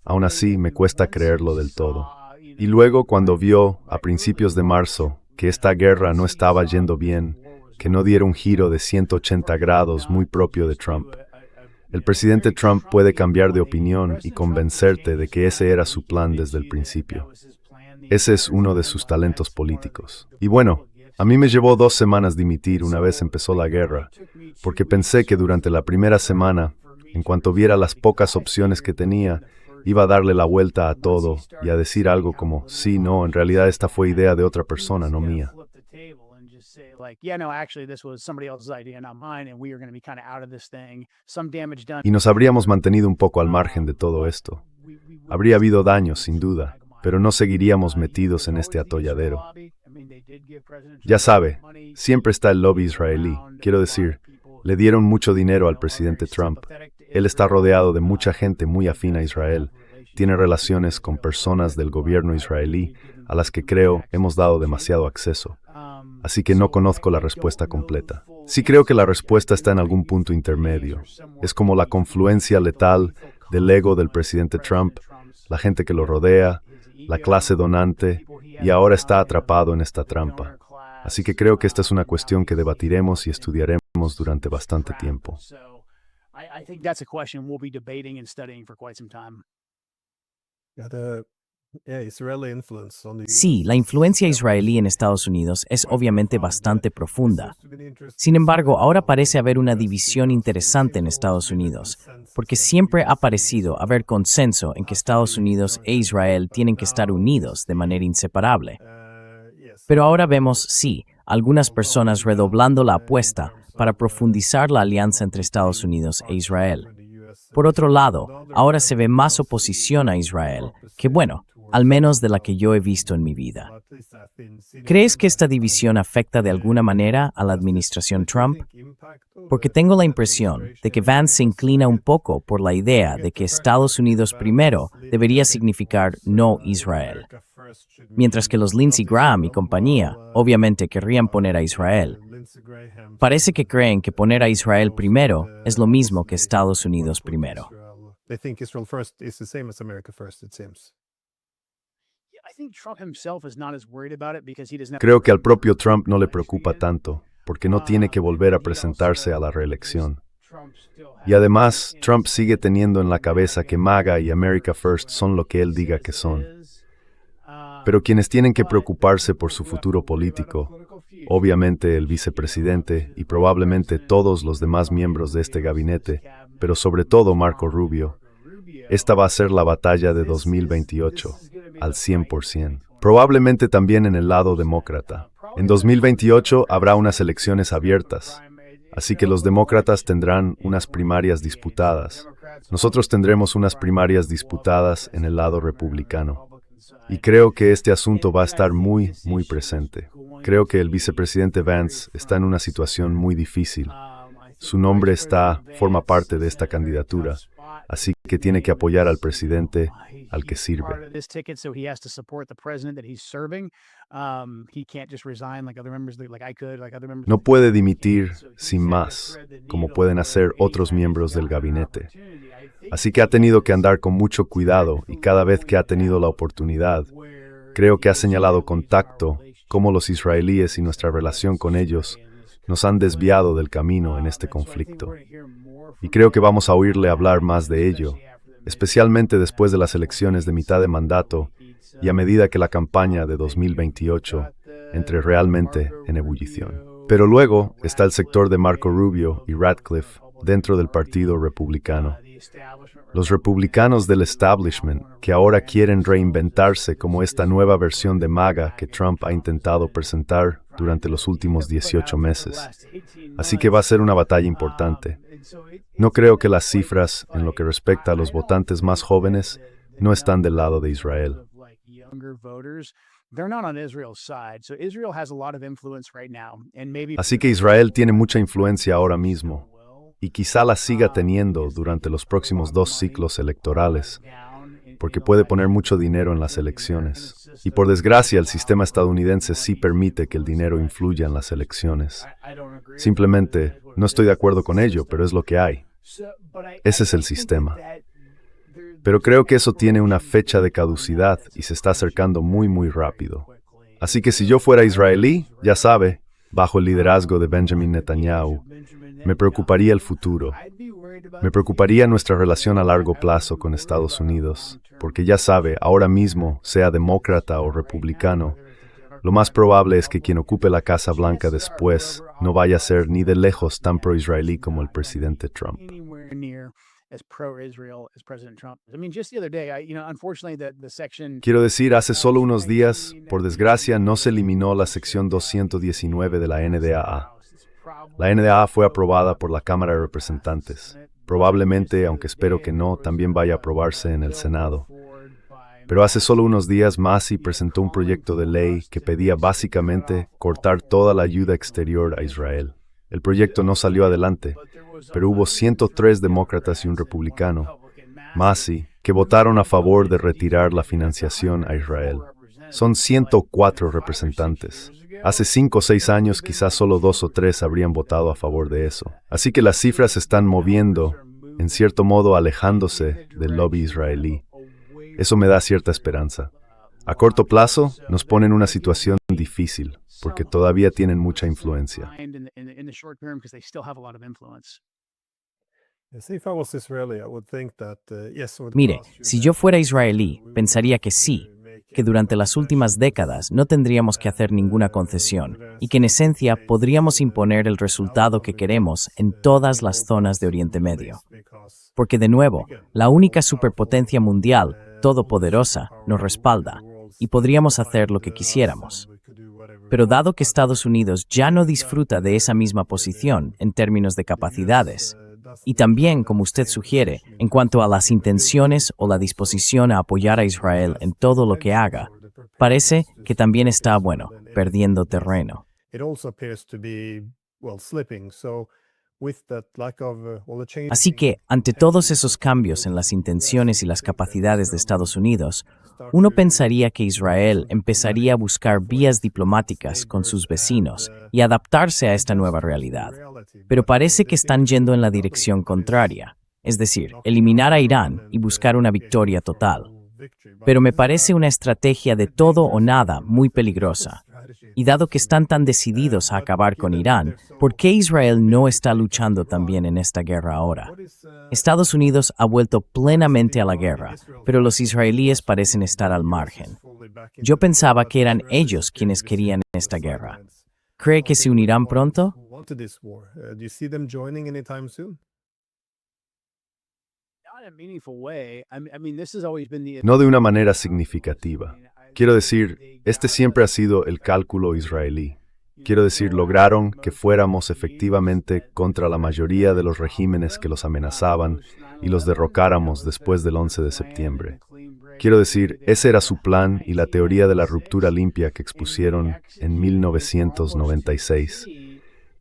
Aún así, me cuesta creerlo del todo. Y luego, cuando vio, a principios de marzo, que esta guerra no estaba yendo bien, que no diera un giro de 180 grados muy propio de Trump. El presidente Trump puede cambiar de opinión y convencerte de que ese era su plan desde el principio. Ese es uno de sus talentos políticos. Y bueno, a mí me llevó 2 semanas dimitir una vez empezó la guerra, porque pensé que durante la primera semana, en cuanto viera las pocas opciones que tenía, iba a darle la vuelta a todo y a decir algo como, sí, no, en realidad esta fue idea de otra persona, no mía. Y nos habríamos mantenido un poco al margen de todo esto. Habría habido daños, sin duda, pero no seguiríamos metidos en este atolladero. Ya sabe, siempre está el lobby israelí. Quiero decir, le dieron mucho dinero al presidente Trump. Él está rodeado de mucha gente muy afín a Israel. Tiene relaciones con personas del gobierno israelí a las que creo hemos dado demasiado acceso. Así que no conozco la respuesta completa. Sí creo que la respuesta está en algún punto intermedio. Es como la confluencia letal del ego del presidente Trump, la gente que lo rodea, la clase donante, y ahora está atrapado en esta trampa. Así que creo que esta es una cuestión que debatiremos y estudiaremos durante bastante tiempo. Sí, la influencia israelí en Estados Unidos es obviamente bastante profunda. Sin embargo, ahora parece haber una división interesante en Estados Unidos, porque siempre ha parecido haber consenso en que Estados Unidos e Israel tienen que estar unidos de manera inseparable. Pero ahora vemos, sí, algunas personas redoblando la apuesta para profundizar la alianza entre Estados Unidos e Israel. Por otro lado, ahora se ve más oposición a Israel, que bueno, al menos de la que yo he visto en mi vida. ¿Crees que esta división afecta de alguna manera a la administración Trump? Porque tengo la impresión de que Vance se inclina un poco por la idea de que Estados Unidos primero debería significar no Israel, mientras que los Lindsey Graham y compañía obviamente querrían poner a Israel. Parece que creen que poner a Israel primero es lo mismo que Estados Unidos primero. Creo que al propio Trump no le preocupa tanto, porque no tiene que volver a presentarse a la reelección. Y además, Trump sigue teniendo en la cabeza que MAGA y America First son lo que él diga que son. Pero quienes tienen que preocuparse por su futuro político, obviamente el vicepresidente y probablemente todos los demás miembros de este gabinete, pero sobre todo Marco Rubio, esta va a ser la batalla de 2028, al 100%. Probablemente también en el lado demócrata. En 2028 habrá unas elecciones abiertas, así que los demócratas tendrán unas primarias disputadas. Nosotros tendremos unas primarias disputadas en el lado republicano. Y creo que este asunto va a estar muy, muy presente. Creo que el vicepresidente Vance está en una situación muy difícil. Su nombre forma parte de esta candidatura, así que tiene que apoyar al presidente al que sirve. No puede dimitir sin más, como pueden hacer otros miembros del gabinete. Así que ha tenido que andar con mucho cuidado y cada vez que ha tenido la oportunidad, creo que ha señalado con tacto cómo los israelíes y nuestra relación con ellos nos han desviado del camino en este conflicto. Y creo que vamos a oírle hablar más de ello, especialmente después de las elecciones de mitad de mandato y a medida que la campaña de 2028 entre realmente en ebullición. Pero luego está el sector de Marco Rubio y Ratcliffe dentro del Partido Republicano. Los republicanos del establishment que ahora quieren reinventarse como esta nueva versión de MAGA que Trump ha intentado presentar durante los últimos 18 meses. Así que va a ser una batalla importante. No creo que las cifras, en lo que respecta a los votantes más jóvenes, no están del lado de Israel. Así que Israel tiene mucha influencia ahora mismo, y quizá la siga teniendo durante los próximos 2 ciclos electorales, porque puede poner mucho dinero en las elecciones. Y por desgracia, el sistema estadounidense sí permite que el dinero influya en las elecciones. Simplemente, no estoy de acuerdo con ello, pero es lo que hay. Ese es el sistema. Pero creo que eso tiene una fecha de caducidad y se está acercando muy, muy rápido. Así que si yo fuera israelí, ya sabe, bajo el liderazgo de Benjamin Netanyahu, me preocuparía el futuro. Me preocuparía nuestra relación a largo plazo con Estados Unidos, porque ya sabe, ahora mismo, sea demócrata o republicano, lo más probable es que quien ocupe la Casa Blanca después no vaya a ser ni de lejos tan pro-israelí como el presidente Trump. Quiero decir, hace solo unos días, por desgracia, no se eliminó la sección 219 de la NDAA. La NDAA fue aprobada por la Cámara de Representantes. Probablemente, aunque espero que no, también vaya a aprobarse en el Senado. Pero hace solo unos días Massi presentó un proyecto de ley que pedía básicamente cortar toda la ayuda exterior a Israel. El proyecto no salió adelante, pero hubo 103 demócratas y un republicano, Massi, que votaron a favor de retirar la financiación a Israel. Son 104 representantes. Hace 5 o 6 años quizás solo 2 o 3 habrían votado a favor de eso. Así que las cifras se están moviendo, en cierto modo alejándose del lobby israelí. Eso me da cierta esperanza. A corto plazo, nos pone en una situación difícil, porque todavía tienen mucha influencia. Mire, si yo fuera israelí, pensaría que sí, que durante las últimas décadas no tendríamos que hacer ninguna concesión y que en esencia podríamos imponer el resultado que queremos en todas las zonas de Oriente Medio. Porque de nuevo, la única superpotencia mundial, todopoderosa, nos respalda y podríamos hacer lo que quisiéramos. Pero dado que Estados Unidos ya no disfruta de esa misma posición en términos de capacidades, y también, como usted sugiere, en cuanto a las intenciones o la disposición a apoyar a Israel en todo lo que haga, parece que también está, perdiendo terreno. Así que, ante todos esos cambios en las intenciones y las capacidades de Estados Unidos, uno pensaría que Israel empezaría a buscar vías diplomáticas con sus vecinos y adaptarse a esta nueva realidad. Pero parece que están yendo en la dirección contraria, es decir, eliminar a Irán y buscar una victoria total. Pero me parece una estrategia de todo o nada muy peligrosa. Y dado que están tan decididos a acabar con Irán, ¿por qué Israel no está luchando también en esta guerra ahora? Estados Unidos ha vuelto plenamente a la guerra, pero los israelíes parecen estar al margen. Yo pensaba que eran ellos quienes querían esta guerra. ¿Cree que se unirán pronto? No de una manera significativa. Quiero decir, este siempre ha sido el cálculo israelí. Quiero decir, lograron que fuéramos efectivamente contra la mayoría de los regímenes que los amenazaban y los derrocáramos después del 11 de septiembre. Quiero decir, ese era su plan y la teoría de la ruptura limpia que expusieron en 1996.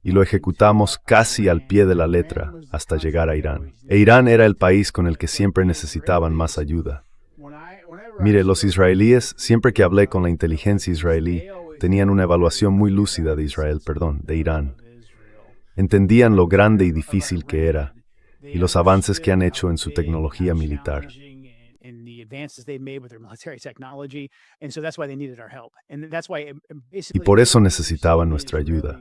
y lo ejecutamos casi al pie de la letra hasta llegar a Irán. E Irán era el país con el que siempre necesitaban más ayuda. Mire, los israelíes, siempre que hablé con la inteligencia israelí, tenían una evaluación muy lúcida de Irán. Entendían lo grande y difícil que era, y los avances que han hecho en su tecnología militar. Y por eso necesitaban nuestra ayuda.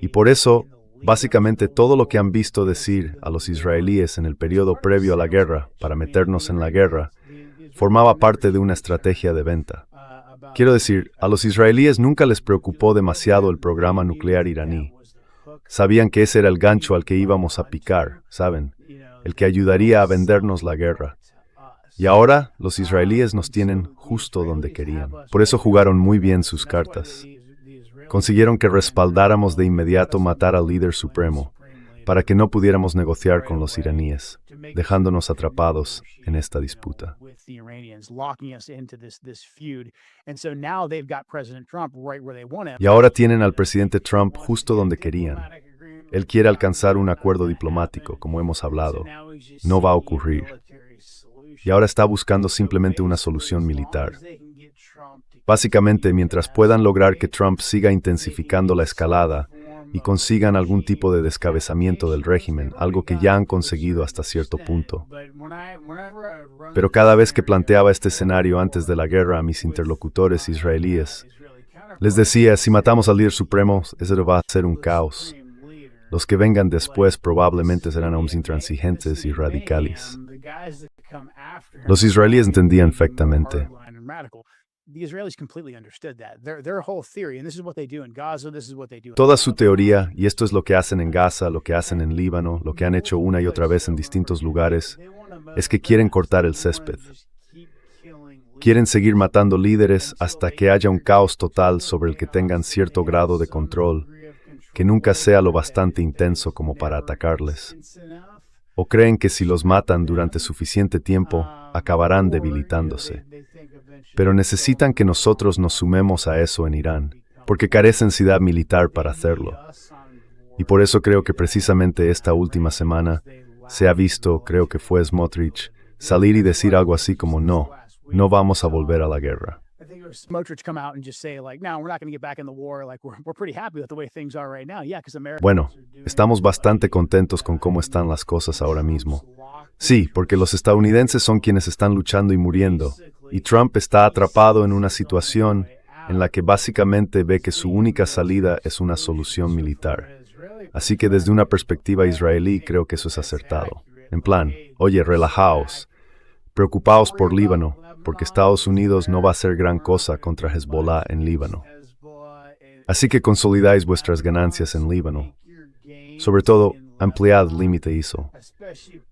Y por eso, básicamente todo lo que han visto decir a los israelíes en el periodo previo a la guerra, para meternos en la guerra, formaba parte de una estrategia de venta. Quiero decir, a los israelíes nunca les preocupó demasiado el programa nuclear iraní. Sabían que ese era el gancho al que íbamos a picar, ¿saben? El que ayudaría a vendernos la guerra. Y ahora los israelíes nos tienen justo donde querían. Por eso jugaron muy bien sus cartas. Consiguieron que respaldáramos de inmediato matar al líder supremo, para que no pudiéramos negociar con los iraníes, dejándonos atrapados en esta disputa. Y ahora tienen al presidente Trump justo donde querían. Él quiere alcanzar un acuerdo diplomático, como hemos hablado. No va a ocurrir. Y ahora está buscando simplemente una solución militar. Básicamente, mientras puedan lograr que Trump siga intensificando la escalada y consigan algún tipo de descabezamiento del régimen, algo que ya han conseguido hasta cierto punto. Pero cada vez que planteaba este escenario antes de la guerra a mis interlocutores israelíes, les decía, si matamos al líder supremo, eso va a ser un caos. Los que vengan después probablemente serán hombres intransigentes y radicales. Los israelíes entendían perfectamente. Toda su teoría, y esto es lo que hacen en Gaza, lo que hacen en Líbano, lo que han hecho una y otra vez en distintos lugares, es que quieren cortar el césped. Quieren seguir matando líderes hasta que haya un caos total sobre el que tengan cierto grado de control, que nunca sea lo bastante intenso como para atacarles. O creen que si los matan durante suficiente tiempo, acabarán debilitándose. Pero necesitan que nosotros nos sumemos a eso en Irán, porque carecen ciudad militar para hacerlo. Y por eso creo que precisamente esta última semana se ha visto, creo que fue Smotrich, salir y decir algo así como no vamos a volver a la guerra. Bueno, estamos bastante contentos con cómo están las cosas ahora mismo. Sí, porque los estadounidenses son quienes están luchando y muriendo, y Trump está atrapado en una situación en la que básicamente ve que su única salida es una solución militar. Así que desde una perspectiva israelí creo que eso es acertado. En plan, oye, relajaos, preocupaos por Líbano, porque Estados Unidos no va a hacer gran cosa contra Hezbollah en Líbano. Así que consolidáis vuestras ganancias en Líbano. Sobre todo, ampliad el límite ISO.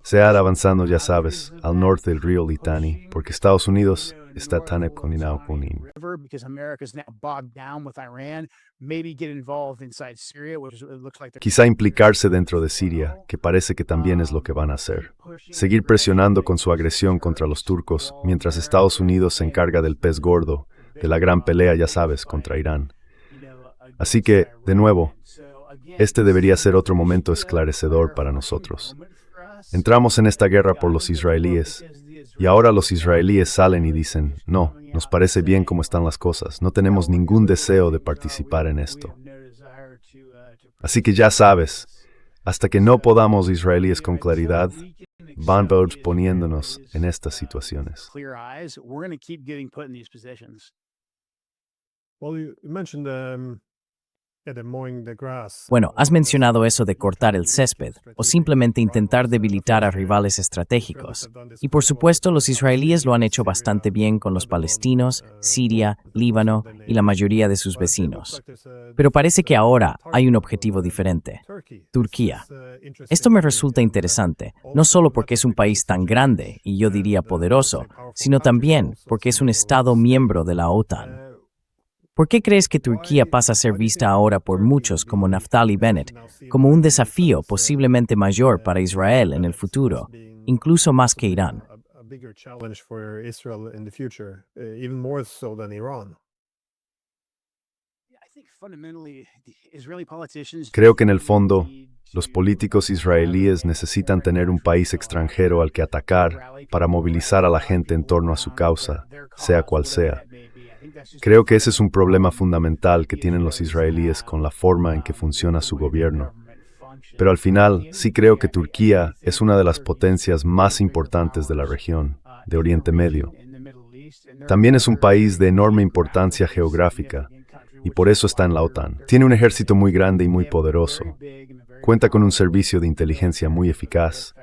Sead avanzando, ya sabes, al norte del río Litani, porque Estados Unidos está tan condenado con él. Quizá implicarse dentro de Siria, que parece que también es lo que van a hacer. Seguir presionando con su agresión contra los turcos, mientras Estados Unidos se encarga del pez gordo, de la gran pelea, ya sabes, contra Irán. Así que, de nuevo, este debería ser otro momento esclarecedor para nosotros. Entramos en esta guerra por los israelíes, y ahora los israelíes salen y dicen, no, nos parece bien cómo están las cosas, no tenemos ningún deseo de participar en esto. Así que ya sabes, hasta que no podamos israelíes con claridad, van poniéndonos en estas situaciones. Bueno, has mencionado eso de cortar el césped, o simplemente intentar debilitar a rivales estratégicos. Y por supuesto, los israelíes lo han hecho bastante bien con los palestinos, Siria, Líbano y la mayoría de sus vecinos. Pero parece que ahora hay un objetivo diferente: Turquía. Esto me resulta interesante, no solo porque es un país tan grande, y yo diría poderoso, sino también porque es un Estado miembro de la OTAN. ¿Por qué crees que Turquía pasa a ser vista ahora por muchos como Naftali Bennett como un desafío posiblemente mayor para Israel en el futuro, incluso más que Irán? Creo que en el fondo, los políticos israelíes necesitan tener un país extranjero al que atacar para movilizar a la gente en torno a su causa, sea cual sea. Creo que ese es un problema fundamental que tienen los israelíes con la forma en que funciona su gobierno. Pero al final, sí creo que Turquía es una de las potencias más importantes de la región, de Oriente Medio. También es un país de enorme importancia geográfica, y por eso está en la OTAN. Tiene un ejército muy grande y muy poderoso. Cuenta con un servicio de inteligencia muy eficaz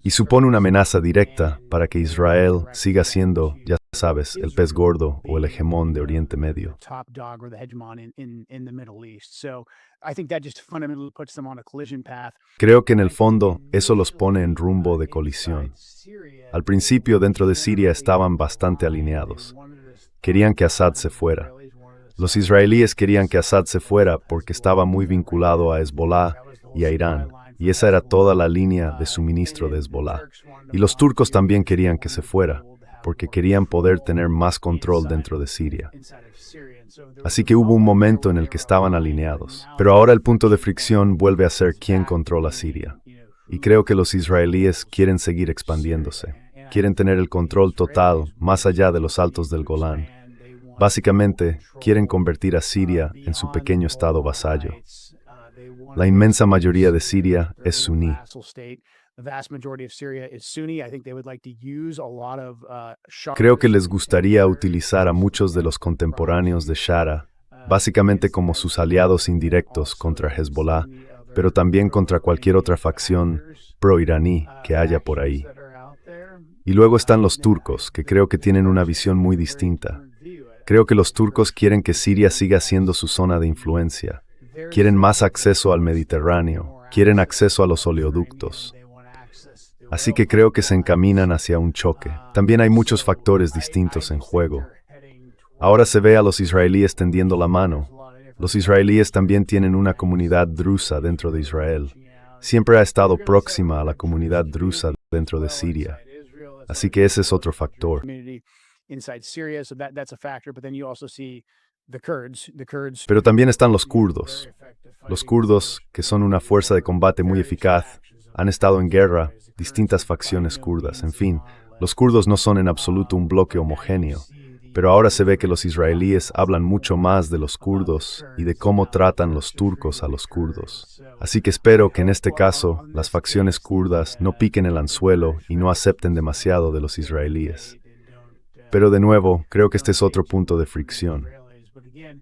y supone una amenaza directa para que Israel siga siendo, ya sabes, el pez gordo o el hegemón de Oriente Medio. Creo que en el fondo eso los pone en rumbo de colisión. Al principio dentro de Siria estaban bastante alineados. Querían que Assad se fuera. Los israelíes querían que Assad se fuera porque estaba muy vinculado a Hezbollah y a Irán, y esa era toda la línea de suministro de Hezbollah. Y los turcos también querían que se fuera, porque querían poder tener más control dentro de Siria. Así que hubo un momento en el que estaban alineados. Pero ahora el punto de fricción vuelve a ser quién controla Siria. Y creo que los israelíes quieren seguir expandiéndose. Quieren tener el control total más allá de los altos del Golán. Básicamente, quieren convertir a Siria en su pequeño estado vasallo. La inmensa mayoría de Siria es suní. Creo que les gustaría utilizar a muchos de los contemporáneos de Shara, básicamente como sus aliados indirectos contra Hezbollah, pero también contra cualquier otra facción pro-iraní que haya por ahí. Y luego están los turcos, que creo que tienen una visión muy distinta. Creo que los turcos quieren que Siria siga siendo su zona de influencia. Quieren más acceso al Mediterráneo, quieren acceso a los oleoductos. Así que creo que se encaminan hacia un choque. También hay muchos factores distintos en juego. Ahora se ve a los israelíes tendiendo la mano. Los israelíes también tienen una comunidad drusa dentro de Israel. Siempre ha estado próxima a la comunidad drusa dentro de Siria. Así que ese es otro factor. Pero también están los kurdos. Los kurdos, que son una fuerza de combate muy eficaz, han estado en guerra, distintas facciones kurdas, en fin, los kurdos no son en absoluto un bloque homogéneo, pero ahora se ve que los israelíes hablan mucho más de los kurdos y de cómo tratan los turcos a los kurdos. Así que espero que en este caso las facciones kurdas no piquen el anzuelo y no acepten demasiado de los israelíes. Pero de nuevo, creo que este es otro punto de fricción.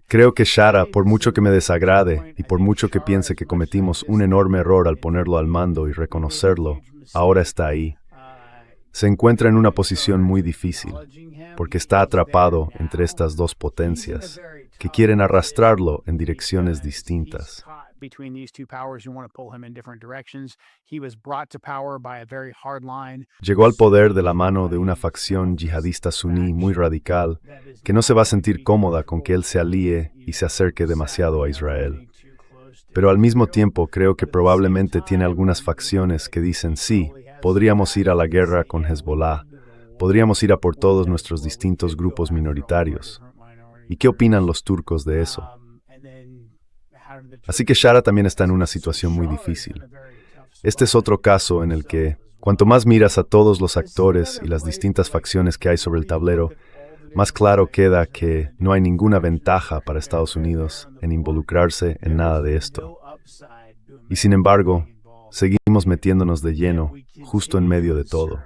Creo que Shara, por mucho que me desagrade y por mucho que piense que cometimos un enorme error al ponerlo al mando y reconocerlo, ahora está ahí. Se encuentra en una posición muy difícil, porque está atrapado entre estas dos potencias, que quieren arrastrarlo en direcciones distintas. Llegó al poder de la mano de una facción yihadista suní muy radical, que no se va a sentir cómoda con que él se alíe y se acerque demasiado a Israel. Pero al mismo tiempo creo que probablemente tiene algunas facciones que dicen sí, podríamos ir a la guerra con Hezbollah, podríamos ir a por todos nuestros distintos grupos minoritarios. ¿Y qué opinan los turcos de eso? Así que Shara también está en una situación muy difícil. Este es otro caso en el que, cuanto más miras a todos los actores y las distintas facciones que hay sobre el tablero, más claro queda que no hay ninguna ventaja para Estados Unidos en involucrarse en nada de esto. Y sin embargo, seguimos metiéndonos de lleno, justo en medio de todo.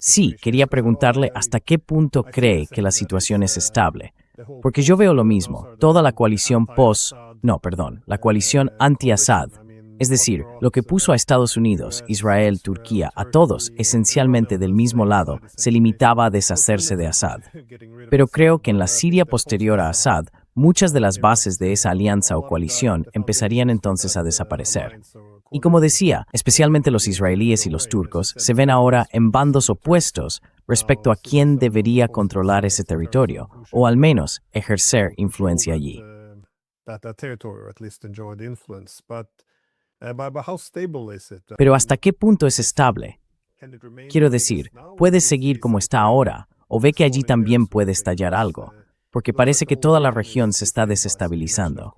Sí, quería preguntarle hasta qué punto cree que la situación es estable. Porque yo veo lo mismo, toda la coalición la coalición anti-Assad, es decir, lo que puso a Estados Unidos, Israel, Turquía, a todos esencialmente del mismo lado, se limitaba a deshacerse de Assad. Pero creo que en la Siria posterior a Assad, muchas de las bases de esa alianza o coalición empezarían entonces a desaparecer. Y como decía, especialmente los israelíes y los turcos se ven ahora en bandos opuestos respecto a quién debería controlar ese territorio, o al menos ejercer influencia allí. Pero ¿hasta qué punto es estable? Quiero decir, puede seguir como está ahora, o ve que allí también puede estallar algo, porque parece que toda la región se está desestabilizando.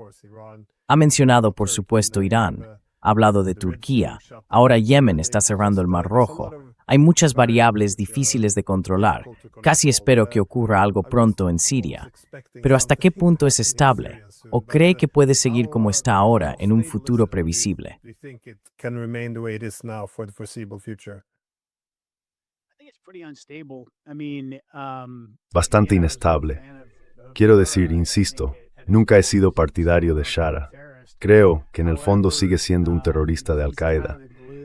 Ha mencionado, por supuesto, Irán, ha hablado de Turquía, ahora Yemen está cerrando el Mar Rojo. Hay muchas variables difíciles de controlar. Casi espero que ocurra algo pronto en Siria. Pero ¿hasta qué punto es estable? ¿O cree que puede seguir como está ahora en un futuro previsible? Bastante inestable. Quiero decir, insisto, nunca he sido partidario de Shara. Creo que en el fondo sigue siendo un terrorista de Al-Qaeda.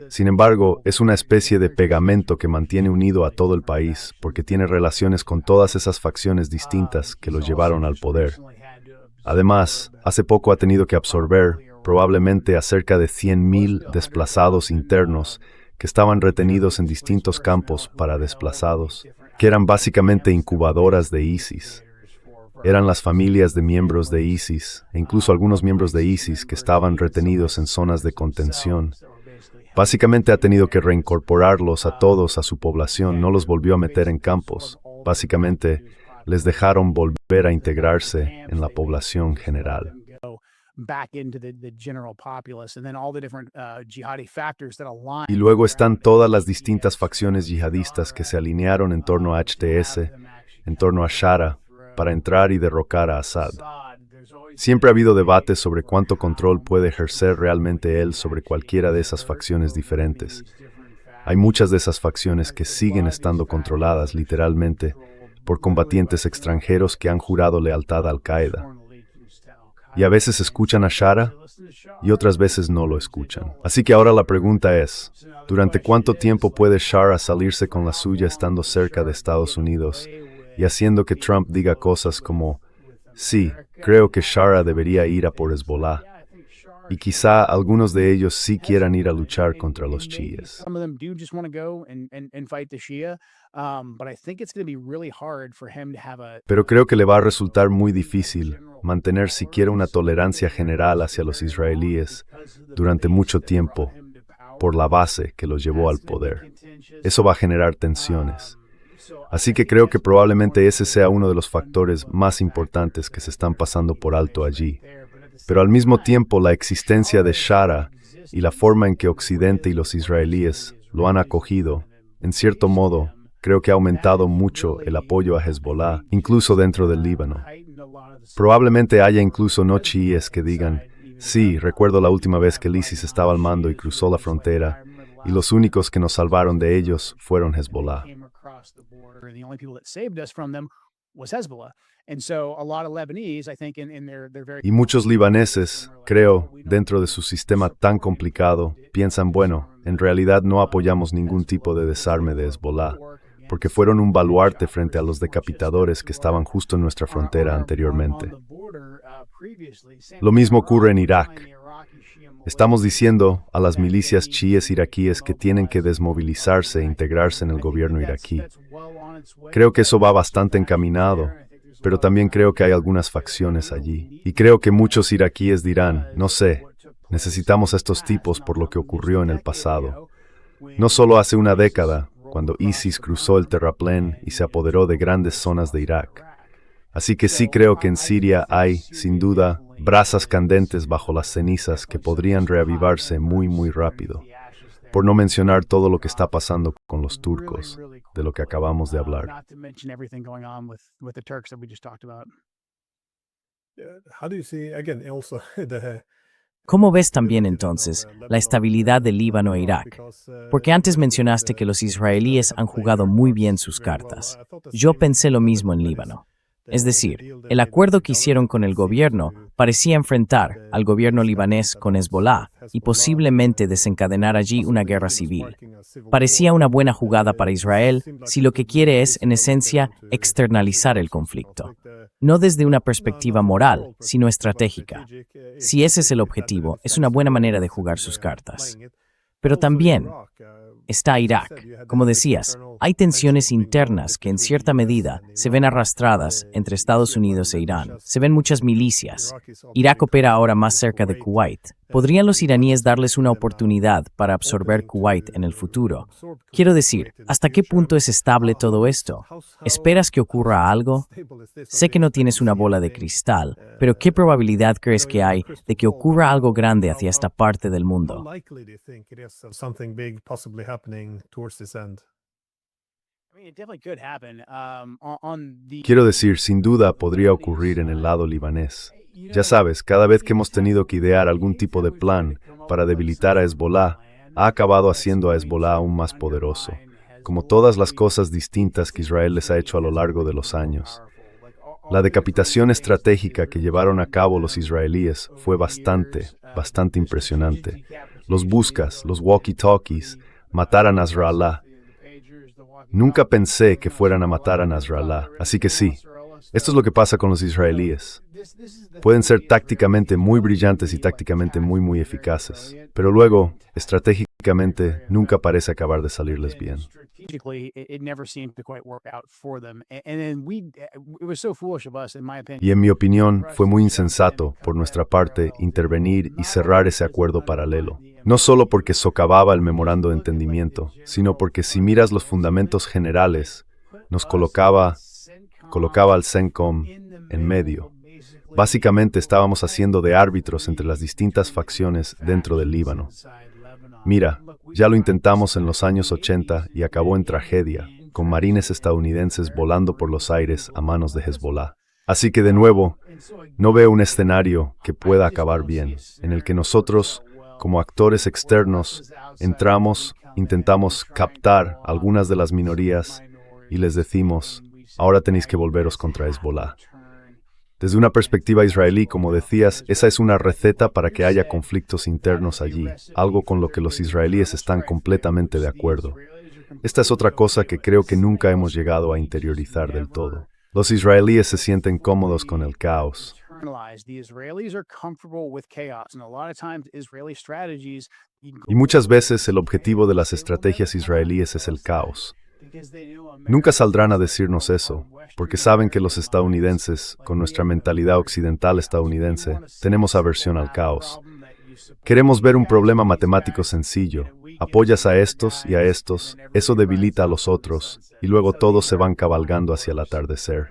Sin embargo, es una especie de pegamento que mantiene unido a todo el país, porque tiene relaciones con todas esas facciones distintas que los llevaron al poder. Además, hace poco ha tenido que absorber, probablemente a cerca de 100.000 desplazados internos que estaban retenidos en distintos campos para desplazados, que eran básicamente incubadoras de ISIS. Eran las familias de miembros de ISIS, e incluso algunos miembros de ISIS que estaban retenidos en zonas de contención. Básicamente ha tenido que reincorporarlos a todos a su población, no los volvió a meter en campos. Básicamente, les dejaron volver a integrarse en la población general. Y luego están todas las distintas facciones yihadistas que se alinearon en torno a HTS, en torno a Shara, para entrar y derrocar a Assad. Siempre ha habido debates sobre cuánto control puede ejercer realmente él sobre cualquiera de esas facciones diferentes. Hay muchas de esas facciones que siguen estando controladas literalmente por combatientes extranjeros que han jurado lealtad a Al-Qaeda. Y a veces escuchan a Shara y otras veces no lo escuchan. Así que ahora la pregunta es, ¿durante cuánto tiempo puede Shara salirse con la suya estando cerca de Estados Unidos y haciendo que Trump diga cosas como, sí, creo que Shara debería ir a por Hezbollah, y quizá algunos de ellos sí quieran ir a luchar contra los chiíes? Pero creo que le va a resultar muy difícil mantener siquiera una tolerancia general hacia los israelíes durante mucho tiempo por la base que los llevó al poder. Eso va a generar tensiones. Así que creo que probablemente ese sea uno de los factores más importantes que se están pasando por alto allí. Pero al mismo tiempo, la existencia de Shara y la forma en que Occidente y los israelíes lo han acogido, en cierto modo, creo que ha aumentado mucho el apoyo a Hezbollah, incluso dentro del Líbano. Probablemente haya incluso no chiíes que digan, sí, recuerdo la última vez que el ISIS estaba al mando y cruzó la frontera, y los únicos que nos salvaron de ellos fueron Hezbollah. Y muchos libaneses, creo, dentro de su sistema tan complicado, piensan, bueno, en realidad no apoyamos ningún tipo de desarme de Hezbollah, porque fueron un baluarte frente a los decapitadores que estaban justo en nuestra frontera anteriormente. Lo mismo ocurre en Irak. Estamos diciendo a las milicias chiíes iraquíes que tienen que desmovilizarse e integrarse en el gobierno iraquí. Creo que eso va bastante encaminado, pero también creo que hay algunas facciones allí. Y creo que muchos iraquíes dirán, no sé, necesitamos a estos tipos por lo que ocurrió en el pasado. No solo hace una década, cuando ISIS cruzó el terraplén y se apoderó de grandes zonas de Irak. Así que sí creo que en Siria hay, sin duda, brasas candentes bajo las cenizas que podrían reavivarse muy, muy rápido. Por no mencionar todo lo que está pasando con los turcos, de lo que acabamos de hablar. ¿Cómo ves también entonces la estabilidad del Líbano e Irak? Porque antes mencionaste que los israelíes han jugado muy bien sus cartas. Yo pensé lo mismo en Líbano. Es decir, el acuerdo que hicieron con el gobierno parecía enfrentar al gobierno libanés con Hezbollah y posiblemente desencadenar allí una guerra civil. Parecía una buena jugada para Israel si lo que quiere es, en esencia, externalizar el conflicto. No desde una perspectiva moral, sino estratégica. Si ese es el objetivo, es una buena manera de jugar sus cartas. Pero también está Irak. Como decías, hay tensiones internas que en cierta medida se ven arrastradas entre Estados Unidos e Irán. Se ven muchas milicias. Irak opera ahora más cerca de Kuwait, ¿Podrían los iraníes darles una oportunidad para absorber Kuwait en el futuro? Quiero decir, ¿hasta qué punto es estable todo esto? ¿Esperas que ocurra algo? Sé que no tienes una bola de cristal, pero ¿qué probabilidad crees que hay de que ocurra algo grande hacia esta parte del mundo? Quiero decir, sin duda podría ocurrir en el lado libanés. Ya sabes, cada vez que hemos tenido que idear algún tipo de plan para debilitar a Hezbollah, ha acabado haciendo a Hezbollah aún más poderoso, como todas las cosas distintas que Israel les ha hecho a lo largo de los años. La decapitación estratégica que llevaron a cabo los israelíes fue bastante impresionante. Los buscas, los walkie-talkies, matar a Nasrallah. Nunca pensé que fueran a matar a Nasrallah, así que sí, esto es lo que pasa con los israelíes. Pueden ser tácticamente muy brillantes y tácticamente muy eficaces, pero luego, estratégicamente, nunca parece acabar de salirles bien. Y en mi opinión, fue muy insensato, por nuestra parte, intervenir y cerrar ese acuerdo paralelo. No solo porque socavaba el memorando de entendimiento, sino porque si miras los fundamentos generales, nos colocaba al CENTCOM en medio. Básicamente estábamos haciendo de árbitros entre las distintas facciones dentro del Líbano. Mira, ya lo intentamos en los años 80 y acabó en tragedia, con marines estadounidenses volando por los aires a manos de Hezbollah. Así que de nuevo, no veo un escenario que pueda acabar bien, en el que nosotros, como actores externos, entramos, intentamos captar algunas de las minorías y les decimos, ahora tenéis que volveros contra Hezbollah. Desde una perspectiva israelí, como decías, esa es una receta para que haya conflictos internos allí, algo con lo que los israelíes están completamente de acuerdo. Esta es otra cosa que creo que nunca hemos llegado a interiorizar del todo. Los israelíes se sienten cómodos con el caos. Y muchas veces el objetivo de las estrategias israelíes es el caos. Nunca saldrán a decirnos eso, porque saben que los estadounidenses, con nuestra mentalidad occidental estadounidense, tenemos aversión al caos. Queremos ver un problema matemático sencillo. Apoyas a estos y a estos, eso debilita a los otros, y luego todos se van cabalgando hacia el atardecer.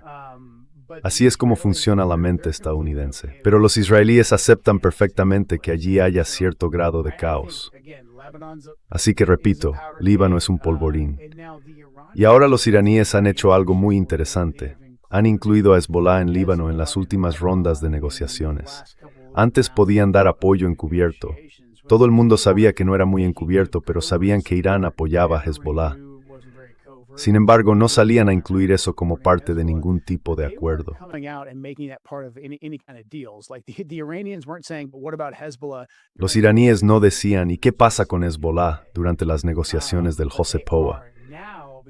Así es como funciona la mente estadounidense. Pero los israelíes aceptan perfectamente que allí haya cierto grado de caos. Así que repito, Líbano es un polvorín. Y ahora los iraníes han hecho algo muy interesante. Han incluido a Hezbollah en Líbano en las últimas rondas de negociaciones. Antes podían dar apoyo encubierto. Todo el mundo sabía que no era muy encubierto, pero sabían que Irán apoyaba a Hezbollah. Sin embargo, no salían a incluir eso como parte de ningún tipo de acuerdo. Los iraníes no decían, ¿y qué pasa con Hezbollah?, durante las negociaciones del JCPOA.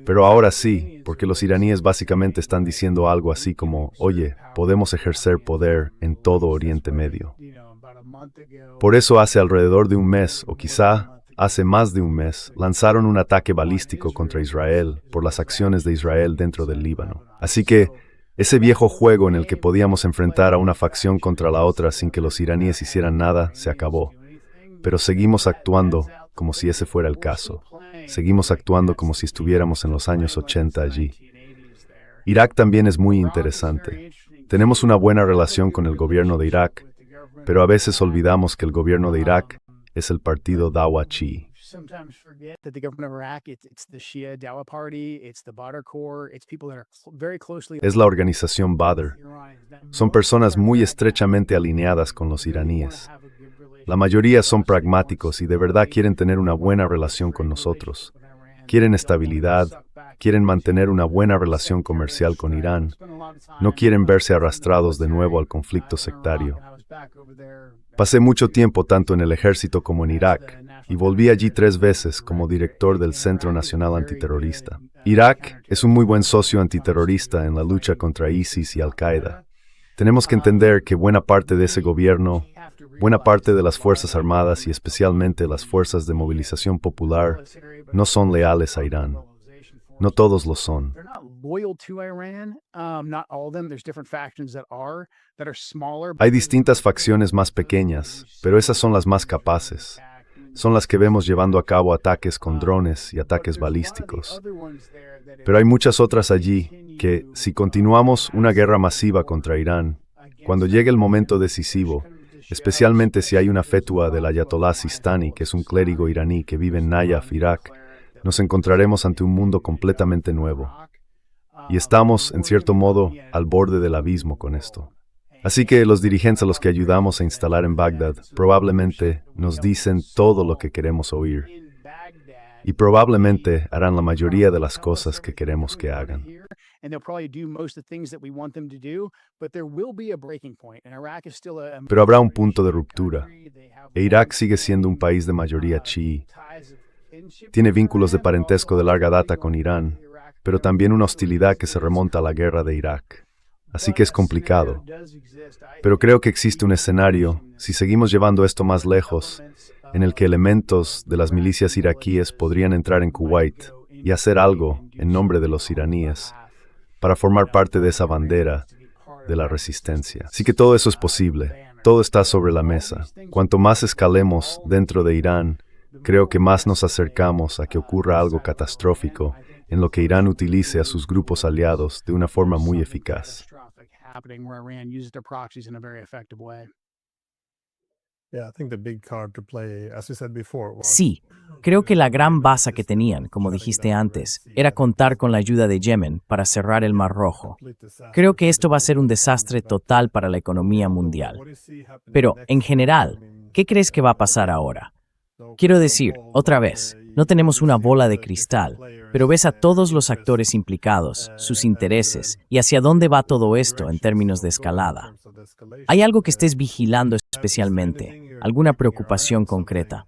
Pero ahora sí, porque los iraníes básicamente están diciendo algo así como, oye, podemos ejercer poder en todo Oriente Medio. Por eso hace alrededor de un mes, o quizá hace más de un mes, lanzaron un ataque balístico contra Israel por las acciones de Israel dentro del Líbano. Así que, ese viejo juego en el que podíamos enfrentar a una facción contra la otra sin que los iraníes hicieran nada, se acabó. Pero seguimos actuando como si ese fuera el caso. Seguimos actuando como si estuviéramos en los años 80 allí. Irak también es muy interesante. Tenemos una buena relación con el gobierno de Irak, pero a veces olvidamos que el gobierno de Irak es el partido Dawa Chi. Es la organización Badr. Son personas muy estrechamente alineadas con los iraníes. La mayoría son pragmáticos y de verdad quieren tener una buena relación con nosotros. Quieren estabilidad, quieren mantener una buena relación comercial con Irán, no quieren verse arrastrados de nuevo al conflicto sectario. Pasé mucho tiempo tanto en el ejército como en Irak, y volví allí 3 veces como director del Centro Nacional Antiterrorista. Irak es un muy buen socio antiterrorista en la lucha contra ISIS y Al-Qaeda. Tenemos que entender que buena parte de ese gobierno, buena parte de las Fuerzas Armadas y especialmente las Fuerzas de Movilización Popular no son leales a Irán. No todos lo son. Hay distintas facciones más pequeñas, pero esas son las más capaces. Son las que vemos llevando a cabo ataques con drones y ataques balísticos. Pero hay muchas otras allí que, si continuamos una guerra masiva contra Irán, cuando llegue el momento decisivo, especialmente si hay una fetua del Ayatollah Sistani, que es un clérigo iraní que vive en Nayaf, Irak, nos encontraremos ante un mundo completamente nuevo. Y estamos, en cierto modo, al borde del abismo con esto. Así que los dirigentes a los que ayudamos a instalar en Bagdad probablemente nos dicen todo lo que queremos oír. Y probablemente harán la mayoría de las cosas que queremos que hagan. Pero habrá un punto de ruptura. E Irak sigue siendo un país de mayoría chií. Tiene vínculos de parentesco de larga data con Irán, pero también una hostilidad que se remonta a la guerra de Irak. Así que es complicado. Pero creo que existe un escenario, si seguimos llevando esto más lejos, en el que elementos de las milicias iraquíes podrían entrar en Kuwait y hacer algo en nombre de los iraníes para formar parte de esa bandera de la resistencia. Así que todo eso es posible. Todo está sobre la mesa. Cuanto más escalemos dentro de Irán, creo que más nos acercamos a que ocurra algo catastrófico en lo que Irán utilice a sus grupos aliados de una forma muy eficaz. Sí, creo que la gran baza que tenían, como dijiste antes, era contar con la ayuda de Yemen para cerrar el Mar Rojo. Creo que esto va a ser un desastre total para la economía mundial. Pero, en general, ¿qué crees que va a pasar ahora? Quiero decir, otra vez, no tenemos una bola de cristal, pero ves a todos los actores implicados, sus intereses, y hacia dónde va todo esto en términos de escalada. ¿Hay algo que estés vigilando especialmente? ¿Alguna preocupación concreta?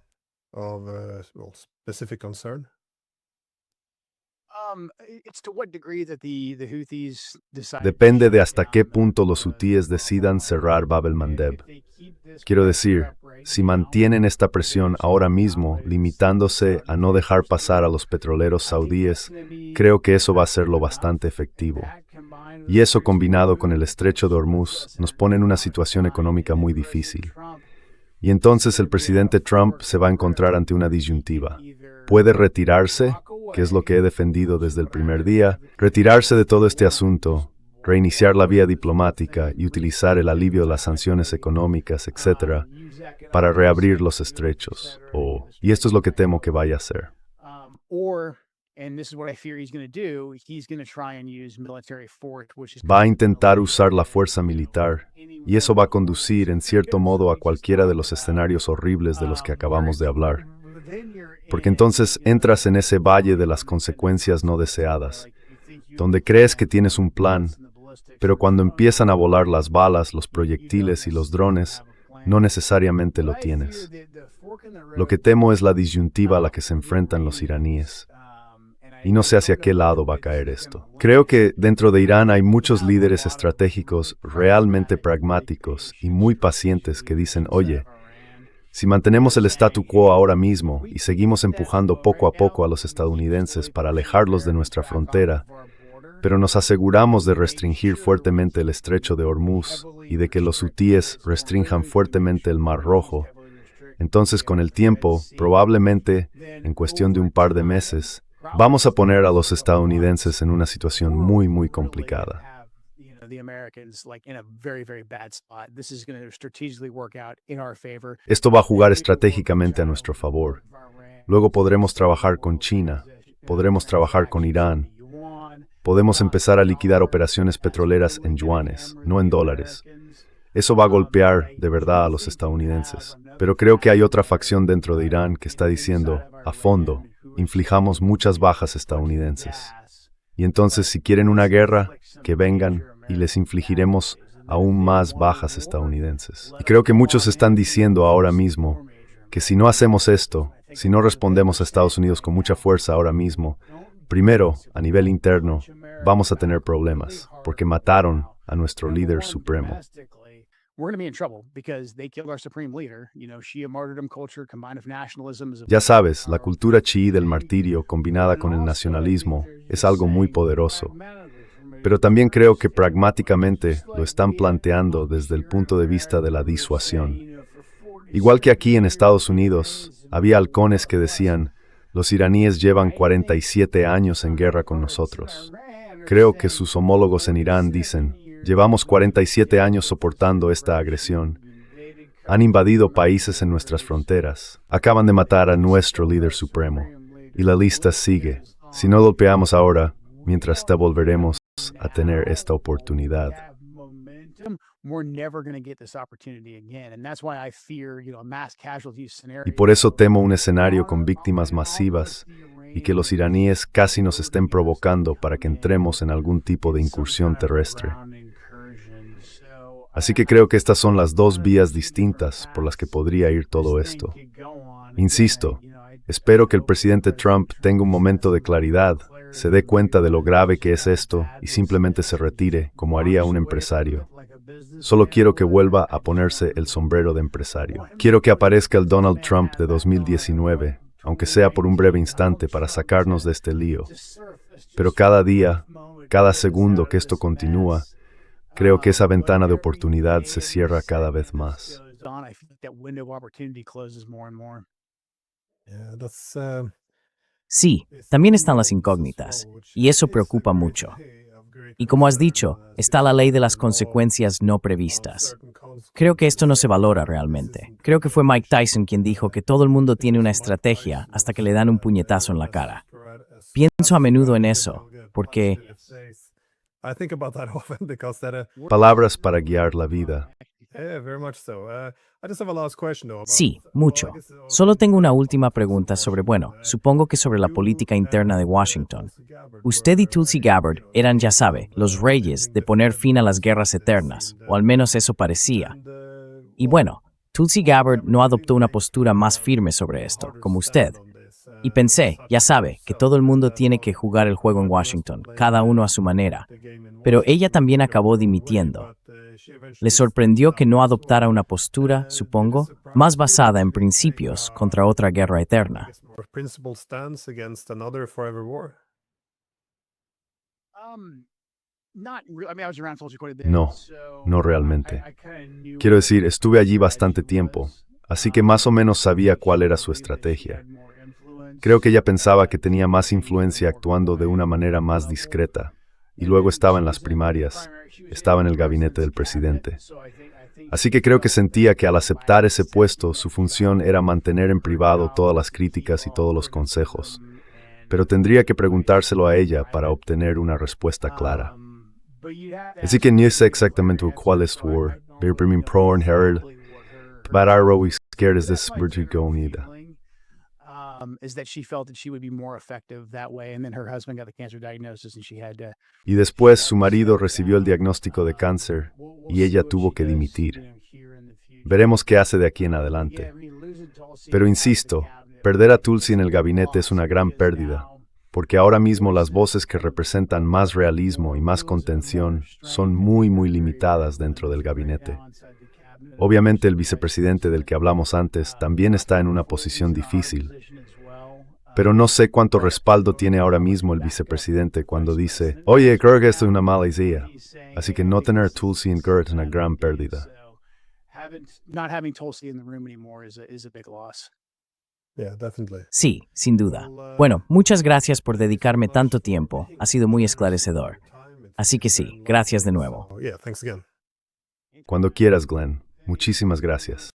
Depende de hasta qué punto los hutíes decidan cerrar Bab el-Mandeb. Quiero decir, si mantienen esta presión ahora mismo, limitándose a no dejar pasar a los petroleros saudíes, creo que eso va a ser lo bastante efectivo. Y eso combinado con el estrecho de Hormuz nos pone en una situación económica muy difícil. Y entonces el presidente Trump se va a encontrar ante una disyuntiva. Puede retirarse, que es lo que he defendido desde el primer día, retirarse de todo este asunto, reiniciar la vía diplomática y utilizar el alivio de las sanciones económicas, etc., para reabrir los estrechos. Y esto es lo que temo que vaya a hacer. Va a intentar usar la fuerza militar, y eso va a conducir, en cierto modo, a cualquiera de los escenarios horribles de los que acabamos de hablar. Porque entonces entras en ese valle de las consecuencias no deseadas, donde crees que tienes un plan, pero cuando empiezan a volar las balas, los proyectiles y los drones, no necesariamente lo tienes. Lo que temo es la disyuntiva a la que se enfrentan los iraníes. Y no sé hacia qué lado va a caer esto. Creo que dentro de Irán hay muchos líderes estratégicos realmente pragmáticos y muy pacientes que dicen, oye, si mantenemos el statu quo ahora mismo y seguimos empujando poco a poco a los estadounidenses para alejarlos de nuestra frontera, pero nos aseguramos de restringir fuertemente el estrecho de Hormuz y de que los hutíes restrinjan fuertemente el Mar Rojo, entonces con el tiempo, probablemente, en cuestión de un par de meses, vamos a poner a los estadounidenses en una situación muy, muy complicada. Esto va a jugar estratégicamente a nuestro favor. Luego podremos trabajar con China, podremos trabajar con Irán, podemos empezar a liquidar operaciones petroleras en yuanes, no en dólares. Eso va a golpear de verdad a los estadounidenses. Pero creo que hay otra facción dentro de Irán que está diciendo, a fondo, inflijamos muchas bajas estadounidenses. Y entonces, si quieren una guerra, que vengan y les infligiremos aún más bajas estadounidenses. Y creo que muchos están diciendo ahora mismo que si no hacemos esto, si no respondemos a Estados Unidos con mucha fuerza ahora mismo, primero, a nivel interno, vamos a tener problemas, porque mataron a nuestro líder supremo. Ya sabes, la cultura chií del martirio combinada con el nacionalismo es algo muy poderoso. Pero también creo que pragmáticamente lo están planteando desde el punto de vista de la disuasión. Igual que aquí en Estados Unidos, había halcones que decían, los iraníes llevan 47 años en guerra con nosotros. Creo que sus homólogos en Irán dicen, llevamos 47 años soportando esta agresión. Han invadido países en nuestras fronteras. Acaban de matar a nuestro líder supremo. Y la lista sigue. Si no golpeamos ahora, mientras te volveremos a tener esta oportunidad. Y por eso temo un escenario con víctimas masivas y que los iraníes casi nos estén provocando para que entremos en algún tipo de incursión terrestre. Así que creo que estas son las dos vías distintas por las que podría ir todo esto. Insisto, espero que el presidente Trump tenga un momento de claridad, se dé cuenta de lo grave que es esto y simplemente se retire como haría un empresario. Solo quiero que vuelva a ponerse el sombrero de empresario. Quiero que aparezca el Donald Trump de 2019, aunque sea por un breve instante para sacarnos de este lío. Pero cada día, cada segundo que esto continúa, creo que esa ventana de oportunidad se cierra cada vez más. Sí, también están las incógnitas, y eso preocupa mucho. Y como has dicho, está la ley de las consecuencias no previstas. Creo que esto no se valora realmente. Creo que fue Mike Tyson quien dijo que todo el mundo tiene una estrategia hasta que le dan un puñetazo en la cara. Pienso a menudo en eso, porque Palabras para guiar la vida. sí, mucho. Solo tengo una última pregunta sobre, supongo que sobre la política interna de Washington. Usted y Tulsi Gabbard eran, ya sabe, los reyes de poner fin a las guerras eternas, o al menos eso parecía. Y Tulsi Gabbard no adoptó una postura más firme sobre esto, como usted. Y pensé, ya sabe, que todo el mundo tiene que jugar el juego en Washington, cada uno a su manera. Pero ella también acabó dimitiendo. Le sorprendió que no adoptara una postura, supongo, más basada en principios contra otra guerra eterna. No, no realmente. Quiero decir, estuve allí bastante tiempo, así que más o menos sabía cuál era su estrategia. Creo que ella pensaba que tenía más influencia actuando de una manera más discreta, y luego estaba en las primarias, estaba en el gabinete del presidente. Así que creo que sentía que al aceptar ese puesto, su función era mantener en privado todas las críticas y todos los consejos. Pero tendría que preguntárselo a ella para obtener una respuesta clara. Así que no sé exactamente cuál es tu pero pro en Herald, pero scared es desvergonzada. Y después su marido recibió el diagnóstico de cáncer y ella tuvo que dimitir. Veremos qué hace de aquí en adelante. Pero insisto, perder a Tulsi en el gabinete es una gran pérdida, porque ahora mismo las voces que representan más realismo y más contención son muy limitadas dentro del gabinete. Obviamente el vicepresidente del que hablamos antes también está en una posición difícil, pero no sé cuánto respaldo tiene ahora mismo el vicepresidente cuando dice, oye, creo que esto es una mala idea, así que no tener Tulsi en Gert es una gran pérdida. Sí, sin duda. Muchas gracias por dedicarme tanto tiempo, ha sido muy esclarecedor. Así que sí, gracias de nuevo. Cuando quieras, Glenn. Muchísimas gracias.